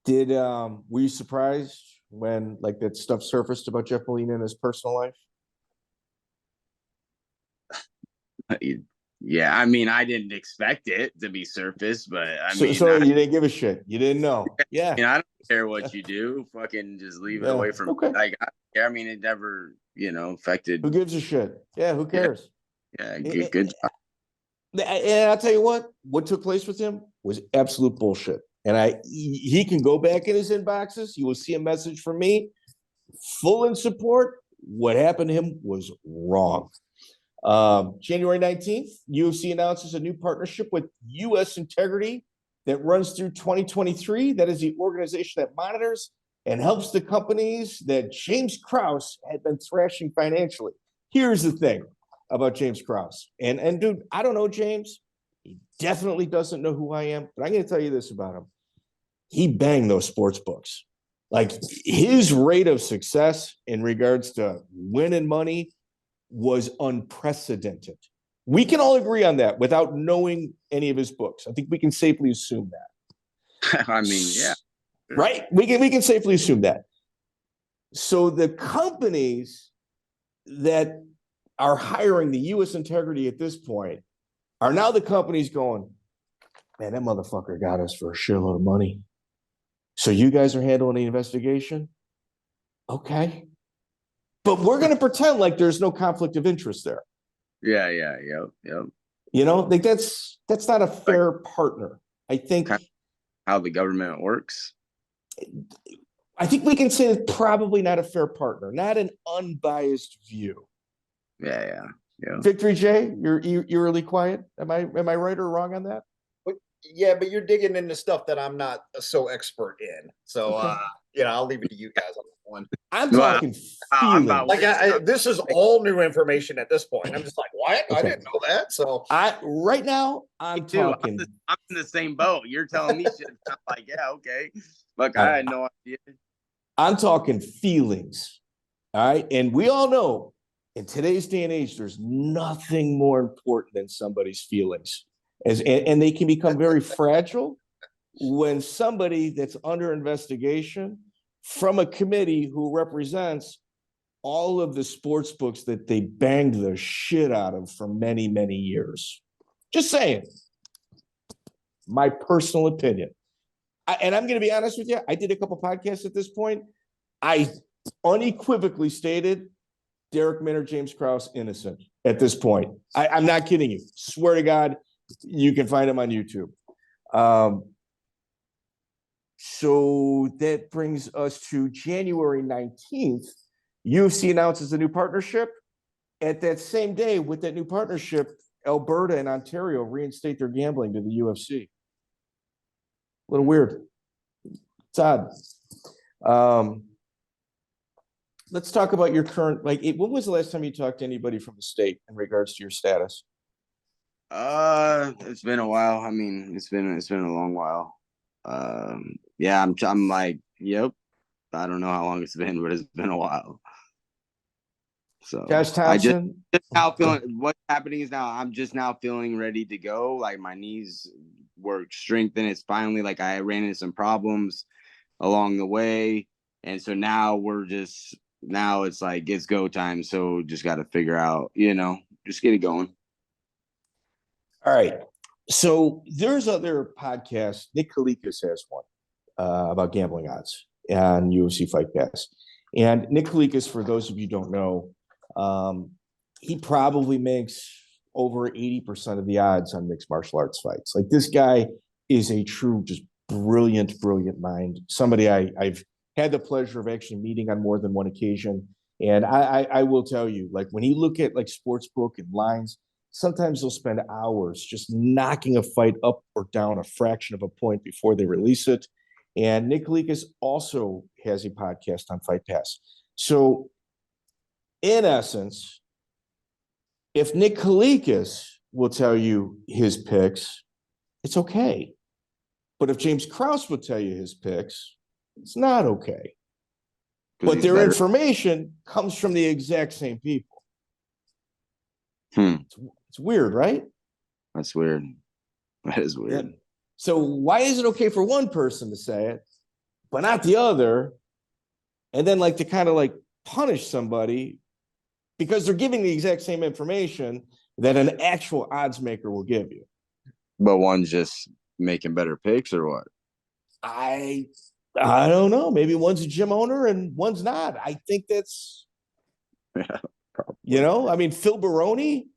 Were you surprised when like that stuff surfaced about Jeff Molina in his personal life?
Yeah, I mean, I didn't expect it to be surfaced, but
so you didn't give a shit. You didn't know. Yeah.
I don't care what you do. Fucking just leave it away from.
Okay.
Like, I mean, it never, affected.
Who gives a shit? Yeah. Who cares?
Yeah. Good job.
And I'll tell you what took place with him was absolute bullshit. And he can go back in his inboxes. You will see a message from me, full in support. What happened to him was wrong. January 19th, UFC announces a new partnership with U.S. Integrity that runs through 2023. That is the organization that monitors and helps the companies that James Krause had been thrashing financially. Here's the thing about James Krause. And dude, I don't know James. He definitely doesn't know who I am, but I'm going to tell you this about him. He banged those sports books. Like, his rate of success in regards to winning money was unprecedented. We can all agree on that without knowing any of his books. I think we can safely assume that.
I mean, yeah.
Right? We can safely assume that. So the companies that are hiring the U.S. Integrity at this point are now the companies going, man, that motherfucker got us for a shitload of money. So you guys are handling the investigation? Okay. But we're going to pretend like there's no conflict of interest there.
Yeah. Yep.
Like that's not a fair partner. I think
how the government works.
I think we can say it's probably not a fair partner, not an unbiased view.
Yeah.
Victory J, you're really quiet. Am I right or wrong on that?
Yeah, but you're digging into stuff that I'm not so expert in. So,
okay.
I'll leave it to you guys on that one.
I'm talking feelings.
This is all new information at this point. I'm just like, what? Okay. I didn't know that. So
right now I'm talking.
I'm in the same boat. You're telling me shit. I'm like, yeah, okay. Look, I had no idea.
I'm talking feelings. All right. And we all know in today's day and age, there's nothing more important than somebody's feelings. And they can become very fragile when somebody that's under investigation from a committee who represents all of the sports books that they banged the shit out of for many, many years. Just saying. My personal opinion. And I'm going to be honest with you. I did a couple podcasts at this point. I unequivocally stated Darrick Minner, James Krause, innocent at this point. I'm not kidding you. Swear to God. You can find them on YouTube. So that brings us to January 19th. UFC announces a new partnership. At that same day, with that new partnership, Alberta and Ontario reinstate their gambling to the UFC. A little weird. It's odd. Let's talk about your current, when was the last time you talked to anybody from the state in regards to your status?
It's been a while. I mean, it's been a long while. Yeah, I'm like, yep. I don't know how long it's been, but it's been a while. So
Josh Thompson,
just now feeling what's happening is now I'm just now feeling ready to go. Like, my knees were strengthened. It's finally, like, I ran into some problems along the way, and so now it's like it's go time. So just got to figure out, just get it going.
All right. So there's other podcasts. Nick Kalikas has one about gambling odds on UFC Fight Pass. And Nick Kalikas, for those of you who don't know, he probably makes over 80% of the odds on mixed martial arts fights. Like, this guy is a true, just brilliant mind. Somebody I've had the pleasure of actually meeting on more than one occasion. And I will tell you, like, when you look at like sportsbook and lines, sometimes they'll spend hours just knocking a fight up or down a fraction of a point before they release it. And Nick Kalikas also has a podcast on Fight Pass. So, in essence, if Nick Kalikas will tell you his picks, it's okay. But if James Krause would tell you his picks, it's not okay. But their information comes from the exact same people. It's weird, right?
That's weird. That is weird.
Yeah. So why is it okay for one person to say it, but not the other? And then like to kind of like punish somebody because they're giving the exact same information that an actual odds maker will give you.
But one's just making better picks or what?
I don't know. Maybe one's a gym owner and one's not. I think that's, I mean, Phil Baroni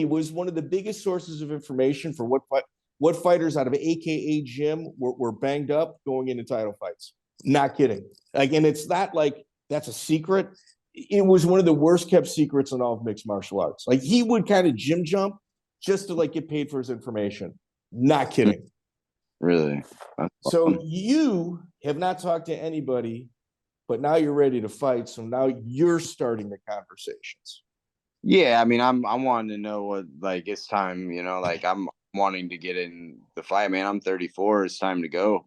was one of the biggest sources of information for what fighters out of AKA gym were banged up going into title fights. Not kidding. Like, and it's not like that's a secret. It was one of the worst kept secrets in all of mixed martial arts. Like he would kind of gym jump just to like get paid for his information. Not kidding.
Really?
So you have not talked to anybody, but now you're ready to fight. So now you're starting the conversations.
Yeah, I mean, I'm wanting to know what, like, it's time, like I'm wanting to get in the fight, man. I'm 34. It's time to go,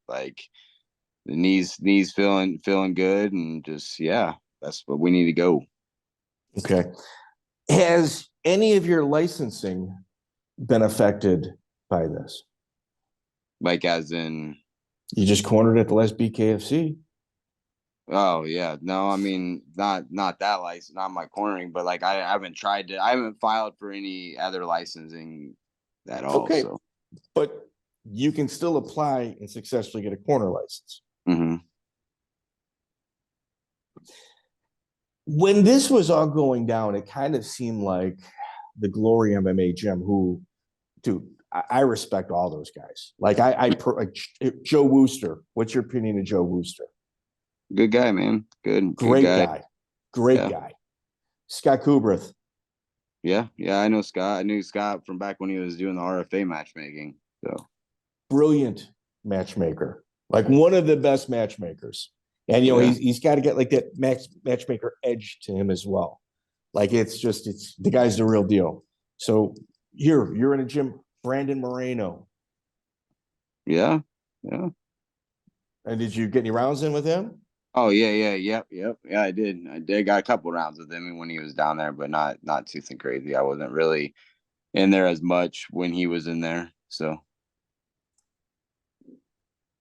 like the knees feeling good, and just, yeah, that's what we need to go.
Okay. Has any of your licensing been affected by this?
Like, as in,
you just cornered at the last BKFC.
Oh yeah, no, I mean not that license, not my cornering, but like I haven't filed for any other licensing at all.
Okay,
so.
But you can still apply and successfully get a corner license.
Mm-hmm.
When this was all going down, it kind of seemed like the Glory MMA gym, who, dude, I respect all those guys. Like Joe Wooster. What's your opinion of Joe Wooster?
Good guy, man. Great
guy. Great guy. Scott Kubrith.
Yeah, I know Scott. I knew Scott from back when he was doing the RFA matchmaking. So
brilliant matchmaker, like one of the best matchmakers. And he's got to get like that matchmaker edge to him as well. Like it's the guy's the real deal. So you're in a gym, Brandon Moreno.
Yeah.
And did you get any rounds in with him?
Oh yeah, yep. Yeah, I did got a couple rounds with him when he was down there, but not too crazy. I wasn't really in there as much when he was in there. So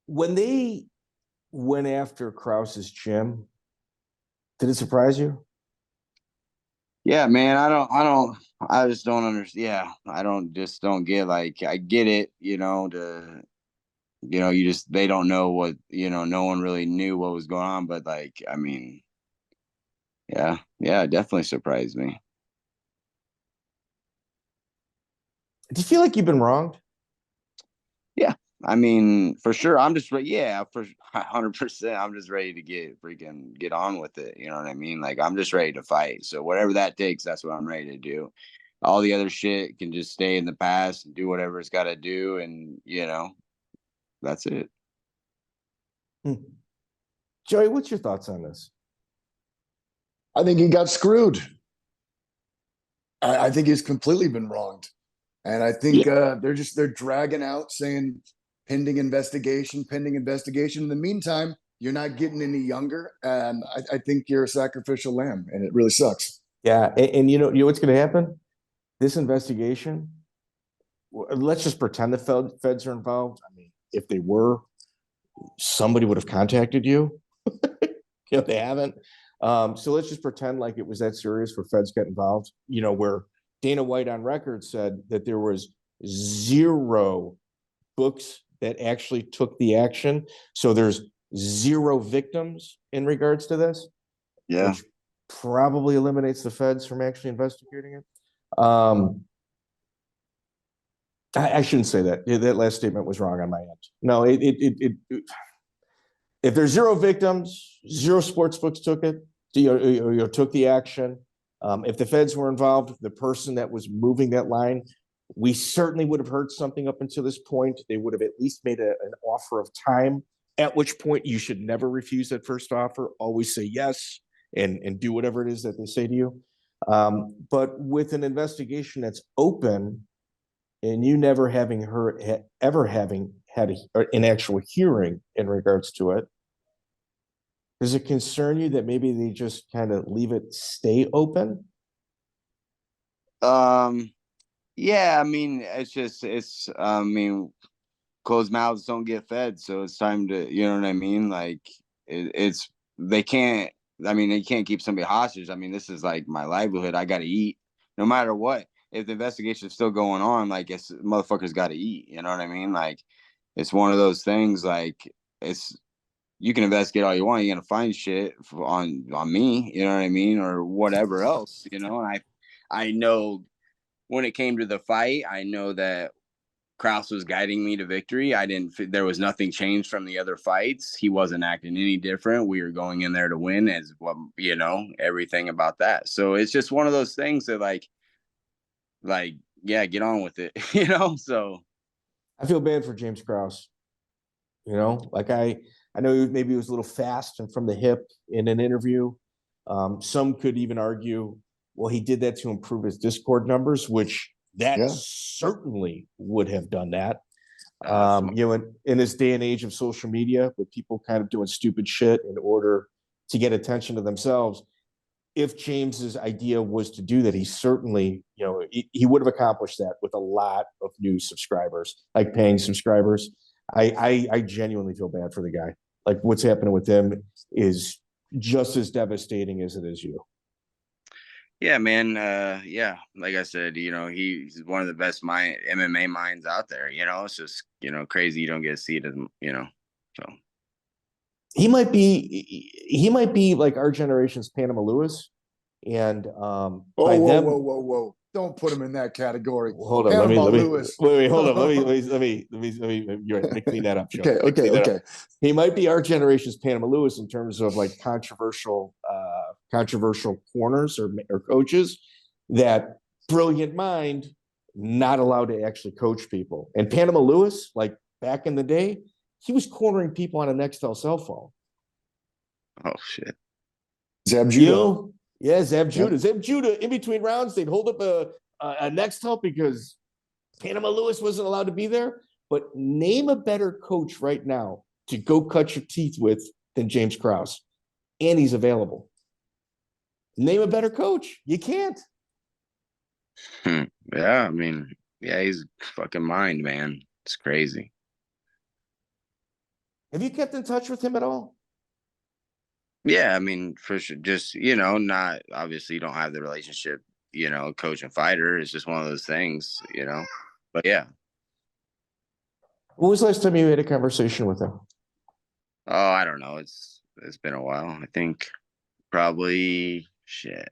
when they went after Krause's gym, did it surprise you?
Yeah, man, I just don't understand. Yeah, I don't get, like, I get it, they don't know what, no one really knew what was going on, but like, I mean, yeah, it definitely surprised me.
Do you feel like you've been wronged?
Yeah, I mean, for sure. I'm just for 100%. I'm just ready to get on with it. You know what I mean? Like, I'm just ready to fight. So whatever that takes, that's what I'm ready to do. All the other shit can just stay in the past and do whatever it's got to do. And, that's it.
Joey, what's your thoughts on this?
I think he got screwed. I think he's completely been wronged. And I think they're dragging out saying pending investigation. In the meantime, you're not getting any younger. And I think you're a sacrificial lamb, and it really sucks.
Yeah. And you know what's going to happen? This investigation, let's just pretend the feds are involved. I mean, if they were, somebody would have contacted you. If they haven't. So let's just pretend like it was that serious where feds get involved, where Dana White on record said that there was 0 books that actually took the action. So there's 0 victims in regards to this.
Yeah.
Which probably eliminates the feds from actually investigating it. I shouldn't say that. That last statement was wrong on my end. No, if there's 0 victims, 0 sports books took it, took the action. If the feds were involved, the person that was moving that line, we certainly would have heard something up until this point. They would have at least made an offer of time at which point you should never refuse that first offer. Always say yes and do whatever it is that they say to you. But with an investigation that's open and you never having had an actual hearing in regards to it, does it concern you that maybe they just kind of leave it stay open?
Yeah, I mean, I mean, closed mouths don't get fed, so it's time to, you know what I mean? Like, they can't, I mean, they can't keep somebody hostage. I mean, this is like my livelihood. I got to eat no matter what. If the investigation is still going on, like, it's motherfuckers got to eat. You know what I mean? Like, it's one of those things. Like, you can investigate all you want. You're gonna find shit on me. You know what I mean, or whatever else. You know, and I know when it came to the fight, I know that Krause was guiding me to victory. There was nothing changed from the other fights. He wasn't acting any different. We were going in there to win, as well, you know, everything about that. So it's just one of those things that like, yeah, get on with it, you know? So
I feel bad for James Krause. You know, like I know maybe he was a little fast and from the hip in an interview. Some could even argue, well, he did that to improve his Discord numbers, which certainly would have done that. You know, in this day and age of social media, with people kind of doing stupid shit in order to get attention to themselves, if James's idea was to do that, he certainly, you know, he would have accomplished that with a lot of new subscribers, like paying subscribers. I genuinely feel bad for the guy. Like, what's happening with him is just as devastating as it is you.
Yeah, man. Yeah, like I said, you know, he's one of the best MMA minds out there. You know, it's just, you know, crazy you don't get to see it, you know. So
he might be like our generation's Panama Lewis. And
whoa. Don't put him in that category.
Hold on,
Panama
let me
Lewis.
wait, hold on. Let me you're right, clean that up, Joe.
Okay.
He might be our generation's Panama Lewis in terms of like controversial corners or coaches. That brilliant mind, not allowed to actually coach people. And Panama Lewis, like back in the day, he was cornering people on a Nextel cell phone.
Oh shit.
Zab Judah.
You know? Yeah, Zab Judah. Zab Judah, in between rounds, they'd hold up a Nextel because Panama Lewis wasn't allowed to be there. But name a better coach right now to go cut your teeth with than James Krause. And he's available. Name a better coach. You can't.
Yeah, I mean, yeah, he's fucking mind, man. It's crazy.
Have you kept in touch with him at all?
Yeah, I mean, for sure. Just, you know, not obviously you don't have the relationship, you know, coach and fighter. It's just one of those things, you know. But yeah.
When was the last time you had a conversation with him?
Oh, I don't know. It's been a while. I think probably shit.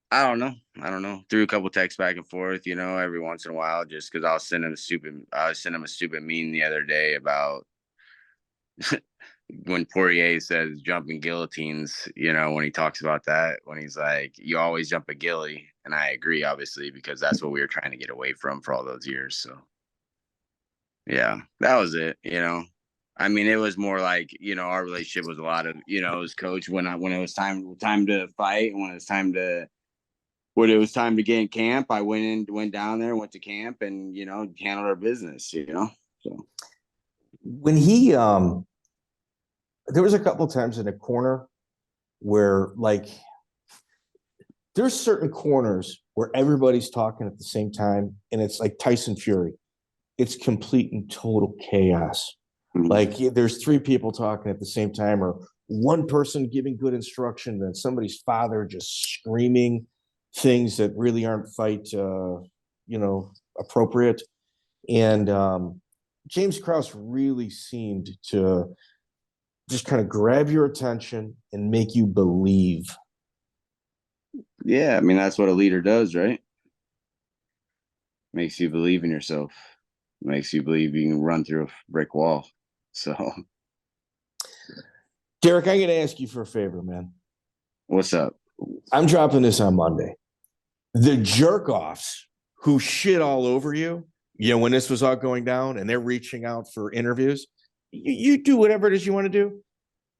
I don't know. Threw a couple texts back and forth, you know, every once in a while, just because I was sending him a stupid meme the other day about when Poirier says jumping guillotines, you know, when he talks about that, when he's like, you always jump a gilly. And I agree, obviously, because that's what we were trying to get away from for all those years. So, yeah, that was it, you know. I mean, it was more like, you know, our relationship was a lot of, you know, as coach when it was time to fight, when it was time to get in camp, I went down there, went to camp and, you know, handled our business, you know. So
when he there was a couple of times in a corner where like there's certain corners where everybody's talking at the same time and it's like Tyson Fury. It's complete and total chaos. Mm-hmm. Like there's three people talking at the same time or one person giving good instruction and somebody's father just screaming things that really aren't fight appropriate. And James Krause really seemed to just kind of grab your attention and make you believe.
Yeah, I mean, that's what a leader does, right? Makes you believe in yourself. Makes you believe you can run through a brick wall. So,
Darrick, I'm going to ask you for a favor, man.
What's up?
I'm dropping this on Monday. The jerk-offs who shit all over you when this was all going down and they're reaching out for interviews, you do whatever it is you want to do.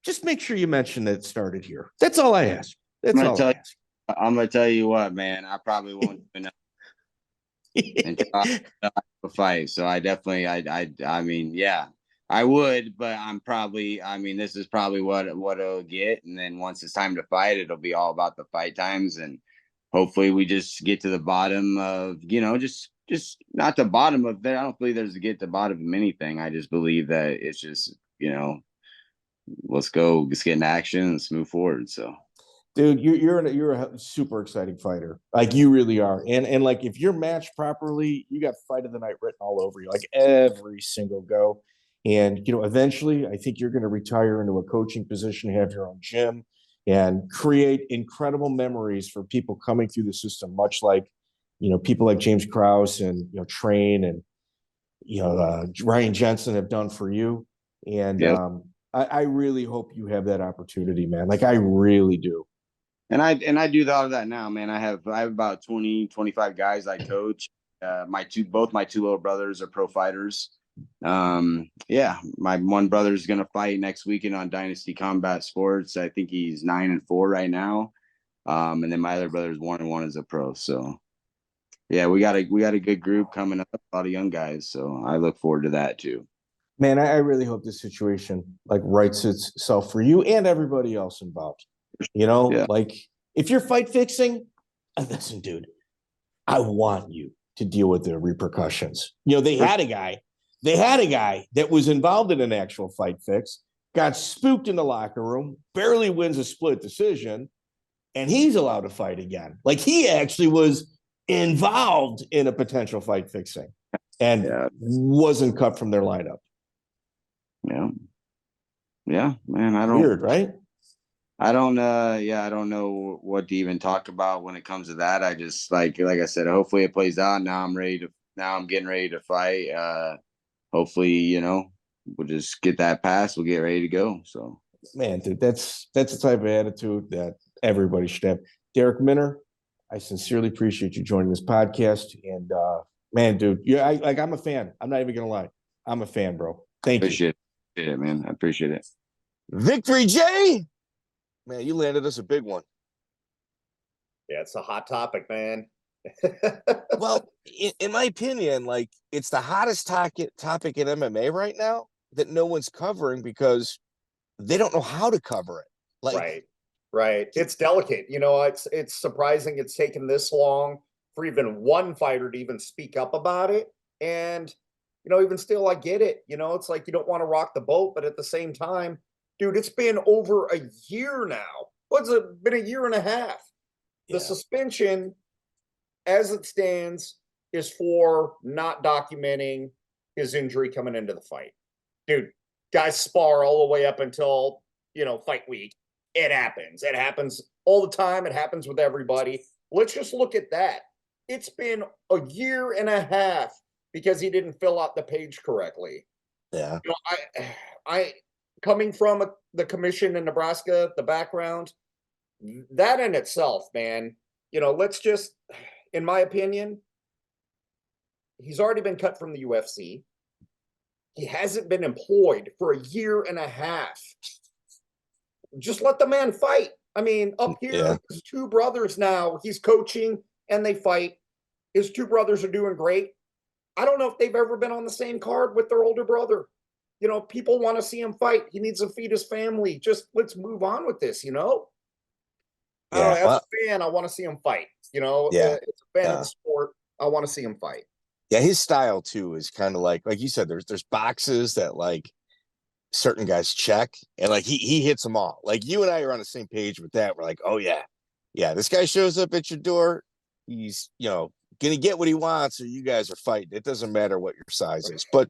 Just make sure you mention that it started here. That's all I ask. That's all I ask.
I'm gonna tell you what, man. I probably won't even know until I have a fight. So I definitely, I mean, yeah, I would, but this is probably what it'll get. And then once it's time to fight, it'll be all about the fight times, and hopefully we just get to the bottom of, just not the bottom of that. I don't believe there's to get to the bottom of anything. I just believe that it's just, let's get in action and let's move forward. So.
Dude, you're a super exciting fighter. Like, you really are. And like, if you're matched properly, you got fight of the night written all over you, like every single go. And, eventually I think you're going to retire into a coaching position, have your own gym, and create incredible memories for people coming through the system, much like, people like James Krause and, Train and, Ryan Jensen have done for you. And I really hope you have that opportunity, man. Like, I really do.
And I do all of that now, man. I have about 20, 25 guys I coach. Both my two little brothers are pro fighters. My one brother is going to fight next weekend on Dynasty Combat Sports. I think he's 9-4 right now. And then my other brother's 1-1 as a pro. So yeah, we got a good group coming up, a lot of young guys. So I look forward to that too.
Man, I really hope this situation rights itself for you and everybody else involved. Like, if you're fight fixing, listen, dude, I want you to deal with the repercussions. They had a guy that was involved in an actual fight fix, got spooked in the locker room, barely wins a split decision, and he's allowed to fight again. Like, he actually was involved in a potential fight fixing and wasn't cut from their lineup.
Yeah, man.
Weird, right?
I don't know what to even talk about when it comes to that. I just like I said, hopefully it plays out. Now I'm getting ready to fight. Hopefully, we'll just get that pass. We'll get ready to go. So,
man, dude, that's the type of attitude that everybody should have. Darrick Minner, I sincerely appreciate you joining this podcast. And man, dude, I'm a fan. I'm not even gonna lie. I'm a fan, bro. Thank you.
Appreciate it, man. I appreciate it.
Victory, Jay. Man, you landed us a big one.
Yeah, it's a hot topic, man.
Well, in my opinion, it's the hottest topic in MMA right now that no one's covering because they don't know how to cover it.
Right. It's delicate. It's surprising it's taken this long for even one fighter to even speak up about it. And, even still, I get it. It's like you don't want to rock the boat, but at the same time, dude, it's been over a year now. What's it been, a year and a half?
Yeah.
The suspension, as it stands, is for not documenting his injury coming into the fight. Dude, guys spar all the way up until, fight week. It happens. It happens all the time. It happens with everybody. Let's just look at that. It's been a year and a half because he didn't fill out the page correctly.
Yeah.
I coming from the commission in Nebraska, the background, that in itself, man, let's just, in my opinion, he's already been cut from the UFC. He hasn't been employed for a year and a half. Just let the man fight. I mean, up here, his two brothers now, he's coaching and they fight. His two brothers are doing great. I don't know if they've ever been on the same card with their older brother. People want to see him fight. He needs to feed his family. Just let's move on with this, As a fan, I want to see him fight. As a fan of the sport, I want to see him fight.
Yeah, his style too is kind of like you said, there's boxes that certain guys check, and he hits them all. Like, you and I are on the same page with that. We're like, oh yeah, this guy shows up at your door, he's gonna get what he wants, or you guys are fighting. It doesn't matter what your size is. But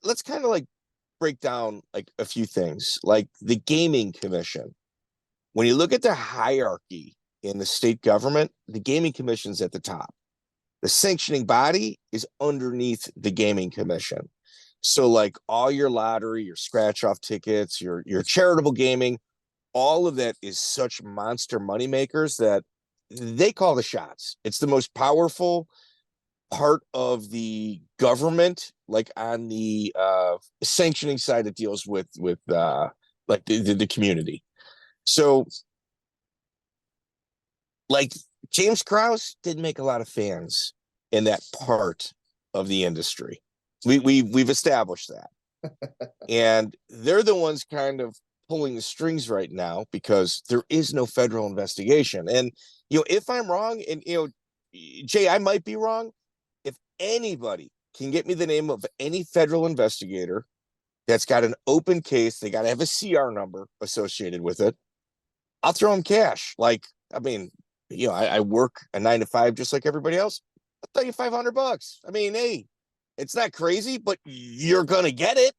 let's kind of break down a few things, like the gaming commission. When you look at the hierarchy in the state government, the gaming commission's at the top. The sanctioning body is underneath the gaming commission. So all your lottery, your scratch off tickets, your charitable gaming, all of that is such monster money makers that they call the shots. It's the most powerful part of the government, like on the sanctioning side that deals with like the community. So like James Krause didn't make a lot of fans in that part of the industry. We've established that. And they're the ones kind of pulling the strings right now because there is no federal investigation. And if I'm wrong, and Jay, I might be wrong. If anybody can get me the name of any federal investigator that's got an open case, they got to have a CR number associated with it, I'll throw them cash. Like, I mean, I work a 9 to 5 just like everybody else. I'll tell you $500. I mean, hey, it's not crazy, but you're gonna get it.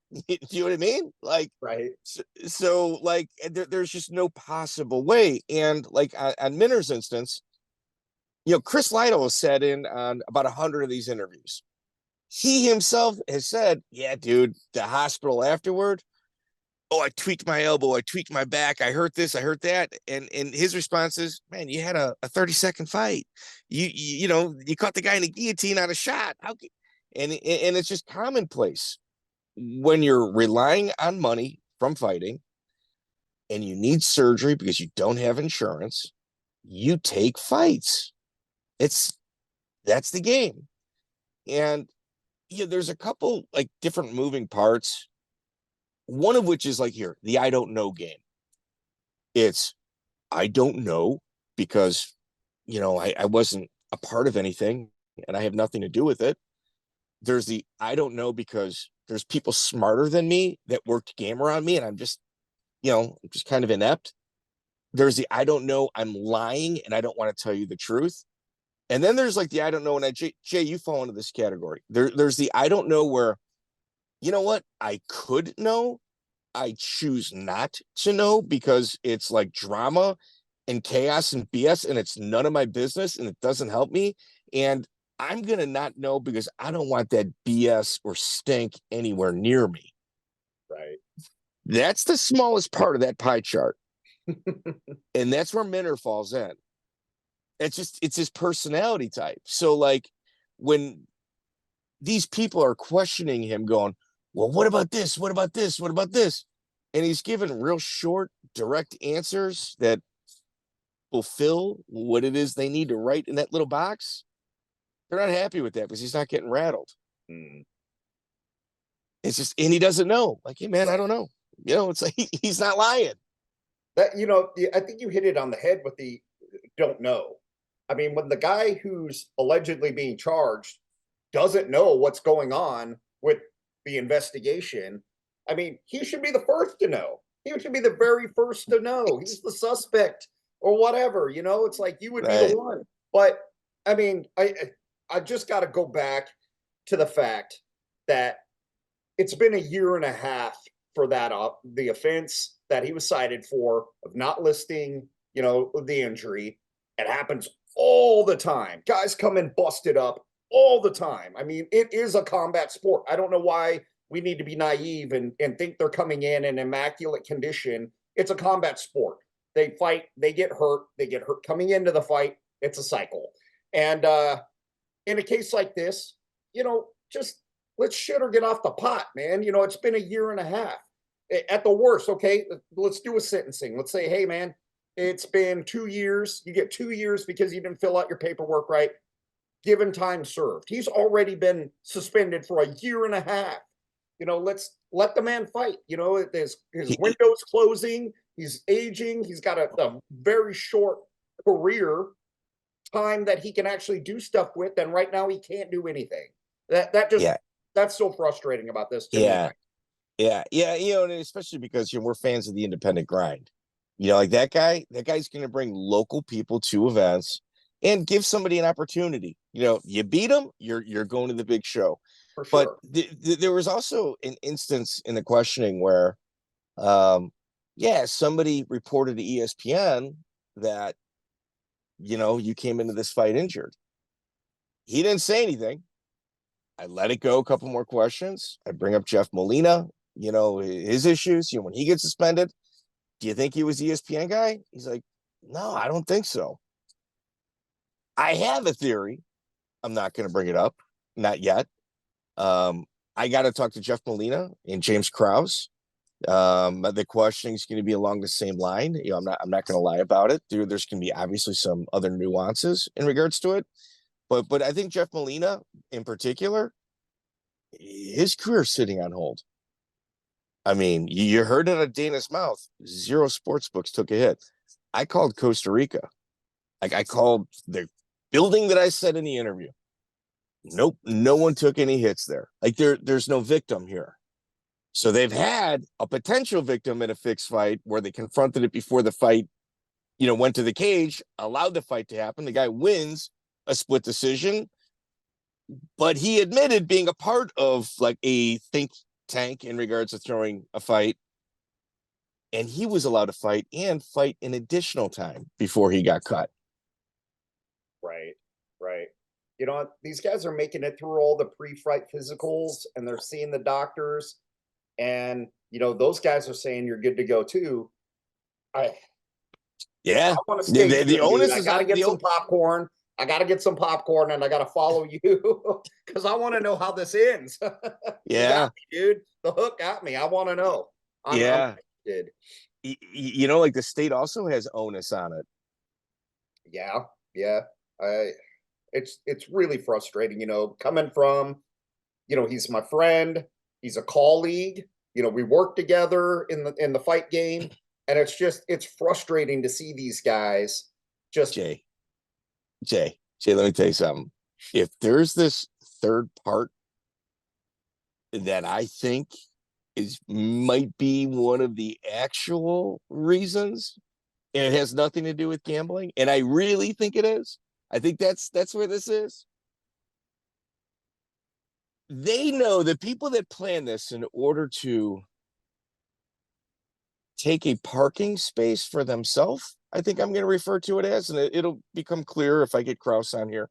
You know what I mean? Like,
right.
So like, there's just no possible way. And like on Minner's instance, Chris Lytle has sat in on about 100 of these interviews. He himself has said, "Yeah, dude, the hospital afterward. Oh, I tweaked my elbow, I tweaked my back, I hurt this, I hurt that." And his response is, "Man, you had a 30-second fight. You caught the guy in a guillotine on a shot. How?" And it's just commonplace when you're relying on money from fighting and you need surgery because you don't have insurance, you take fights. That's the game. And there's a couple like different moving parts. One of which is like here, the I don't know game. It's I don't know because I wasn't a part of anything and I have nothing to do with it. There's the I don't know because there's people smarter than me that worked game around me and I'm just kind of inept. There's the I don't know, I'm lying and I don't want to tell you the truth. And then there's like the I don't know, and Jay, you fall into this category. There's the I don't know where, you know what, I could know, I choose not to know because it's like drama and chaos and BS and it's none of my business and it doesn't help me. And I'm going to not know because I don't want that BS or stink anywhere near me.
Right.
That's the smallest part of that pie chart. And that's where Minner falls in. It's his personality type. So like when these people are questioning him going, well, what about this? What about this? What about this? And he's given real short, direct answers that fulfill what it is they need to write in that little box. They're not happy with that because he's not getting rattled. It's just, and he doesn't know. Like, hey, man, I don't know. It's like he's not lying.
That I think you hit it on the head with the don't know. I mean, when the guy who's allegedly being charged doesn't know what's going on with the investigation, I mean, he should be the first to know. He should be the very first to know. He's the suspect or whatever. It's like you would be the one. But I mean, I just got to go back to the fact that it's been a year and a half for that the offense that he was cited for of not listing, the injury. It happens all the time. Guys come in busted up all the time. I mean, it is a combat sport. I don't know why we need to be naive and think they're coming in immaculate condition. It's a combat sport. They fight, they get hurt coming into the fight. It's a cycle. And in a case like this, just let's shit or get off the pot, man. It's been a year and a half. At the worst, okay, let's do a sentencing. Let's say, hey, man, it's been 2 years. You get 2 years because you didn't fill out your paperwork right. Given time served. He's already been suspended for a year and a half. Let's let the man fight. His window's closing. He's aging. He's got a very short career time that he can actually do stuff with. And right now he can't do anything. That's so frustrating about this to me.
Yeah. And especially because we're fans of the independent grind. Like that guy's going to bring local people to events and give somebody an opportunity. You beat him, you're going to the big show.
For sure.
But there was also an instance in the questioning where, somebody reported to ESPN that, you came into this fight injured. He didn't say anything. I let it go. A couple more questions. I bring up Jeff Molina, his issues, when he gets suspended. Do you think he was the ESPN guy? He's like, no, I don't think so. I have a theory I'm not going to bring it up, not yet. I got to talk to Jeff Molina and James Krause. The questioning is going to be along the same line. I'm not going to lie about it. There's going to be obviously some other nuances in regards to it, but I think Jeff Molina in particular, his career's sitting on hold. I mean, you heard it out of Dana's mouth. 0 sports books took a hit. I called Costa Rica. I called the building that I said in the interview. Nope, no one took any hits there. There's no victim here. So they've had a potential victim in a fixed fight where they confronted it before the fight, went to the cage, allowed the fight to happen. The guy wins a split decision, but he admitted being a part of like a think tank in regards to throwing a fight. And he was allowed to fight and fight an additional time before he got cut.
Right. These guys are making it through all the pre-fight physicals and they're seeing the doctors. And, those guys are saying you're good to go too. I want to stay.
The onus is
I got to get some popcorn. I got to get some popcorn and I got to follow you because I want to know how this ends.
Yeah.
Me, dude. The hook got me. I want to know. I'm interested.
Like the state also has onus on it.
Yeah. It's really frustrating, coming from, he's my friend. He's a colleague. We work together in the fight game. And it's frustrating to see these guys just.
Jay, let me tell you something. If there's this third part that I think might be one of the actual reasons, and it has nothing to do with gambling, and I really think it is. I think that's where this is. They know the people that plan this in order to take a parking space for themselves, I think I'm going to refer to it as, and it'll become clear if I get Krause on here.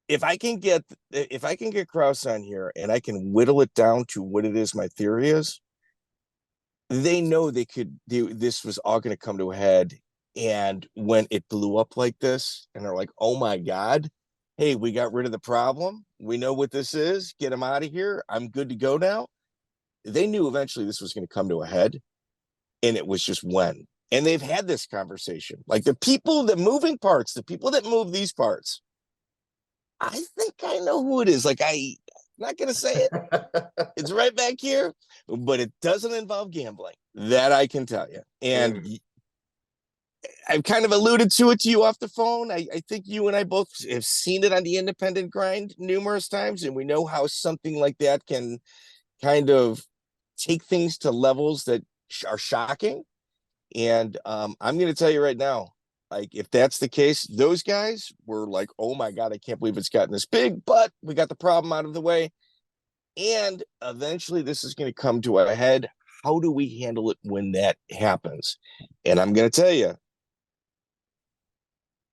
If I can get Krause on here and I can whittle it down to what it is my theory is, they know this was all going to come to a head. And when it blew up like this, and they're like, oh my God, hey, we got rid of the problem. We know what this is. Get him out of here. I'm good to go now. They knew eventually this was going to come to a head. And it was just when. And they've had this conversation. Like the moving parts, the people that move these parts, I think I know who it is. Like I'm not going to say it. It's right back here, but it doesn't involve gambling. That I can tell you. And I've kind of alluded to it to you off the phone. I think you and I both have seen it on the independent grind numerous times, and we know how something like that can kind of take things to levels that are shocking. And I'm going to tell you right now, like if that's the case, those guys were like, oh my God, I can't believe it's gotten this big, but we got the problem out of the way. And eventually this is going to come to a head. How do we handle it when that happens? And I'm going to tell you,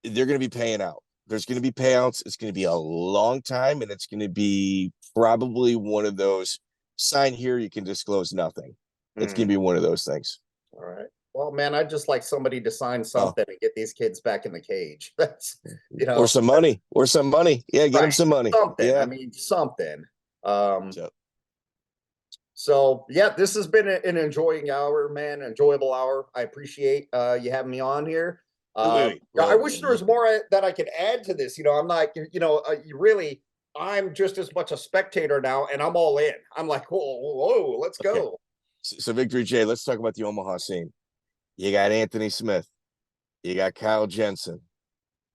they're going to be paying out. There's going to be payouts. It's going to be a long time, and it's going to be probably one of those sign here, you can disclose nothing. It's going to be one of those things.
All right. Well, man, I'd just like somebody to sign something and get these kids back in the cage. That's,
or some money. Yeah, get them some money.
Something.
Yeah.
I mean, something. So yeah, this has been an enjoying hour, man. Enjoyable hour. I appreciate you having me on here. I wish there was more that I could add to this. I'm not, I'm just as much a spectator now, and I'm all in. I'm like, whoa, let's go.
Okay. So Victory J, let's talk about the Omaha scene. You got Anthony Smith. You got Kyle Jensen.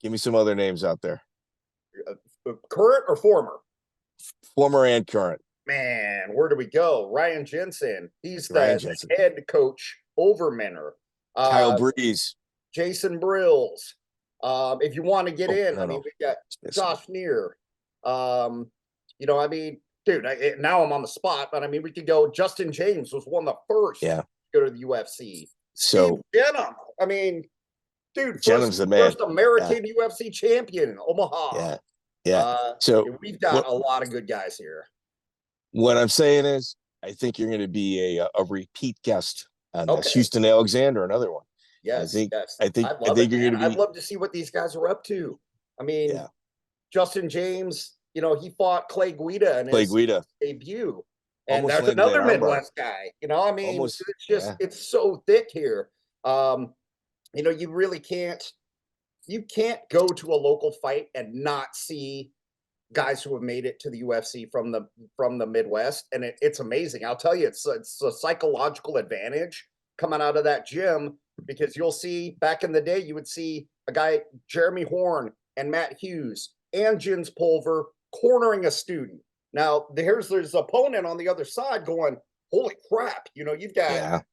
Give me some other names out there.
Current or former?
Former and current.
Man, where do we go? Ryan Jensen. He's the head coach over Minner.
Kyle Breeze.
Jason Brills. If you want to get in, we got Josh Neer. Dude, now I'm on the spot, but we could go. Justin James was one of the first to go to the UFC.
So
Denham.
Denham's the man.
First American UFC champion, Omaha.
Yeah. So
we've got a lot of good guys here.
What I'm saying is, I think you're going to be a repeat guest on this. Houston Alexander, another one.
Yes,
I think you're going to be.
I'd love to see what these guys are up to. I mean,
Yeah.
Justin James, you know, he fought Clay Guida in
Clay
his
Guida.
debut. And
Almost
there's
landed that
another
armbar.
Midwest guy. You know, I mean,
Almost,
it's just
yeah.
it's so thick here. You know, you really can't go to a local fight and not see guys who have made it to the UFC from the Midwest, and it's amazing. I'll tell you, it's a psychological advantage coming out of that gym, because you'll see back in the day, you would see a guy, Jeremy Horn and Matt Hughes and Jens Pulver cornering a student. Now there's opponent on the other side going, holy crap, you know, you've got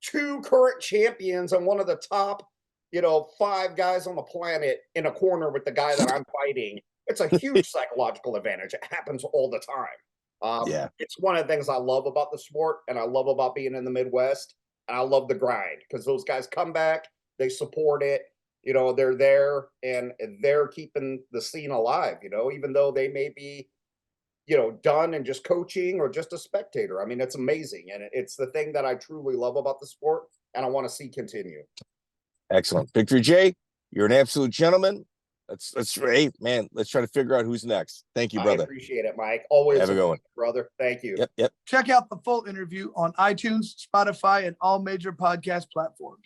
two current champions and one of the top, you know, 5 guys on the planet in a corner with the guy that I'm fighting. It's a huge psychological advantage. It happens all the time. It's one of the things I love about the sport, and I love about being in the Midwest. And I love the grind, because those guys come back, they support it, you know, they're there, and they're keeping the scene alive, you know, even though they may be, you know, done and just coaching or just a spectator. I mean, it's amazing. And it's the thing that I truly love about the sport, and I want to see continue.
Excellent. Victory J, you're an absolute gentleman. Let's hey, man, let's try to figure out who's next. Thank you, brother.
I appreciate it, Mike. Always
have a good one,
brother. Thank you.
Yep.
Check out the full interview on iTunes, Spotify, and all major podcast platforms.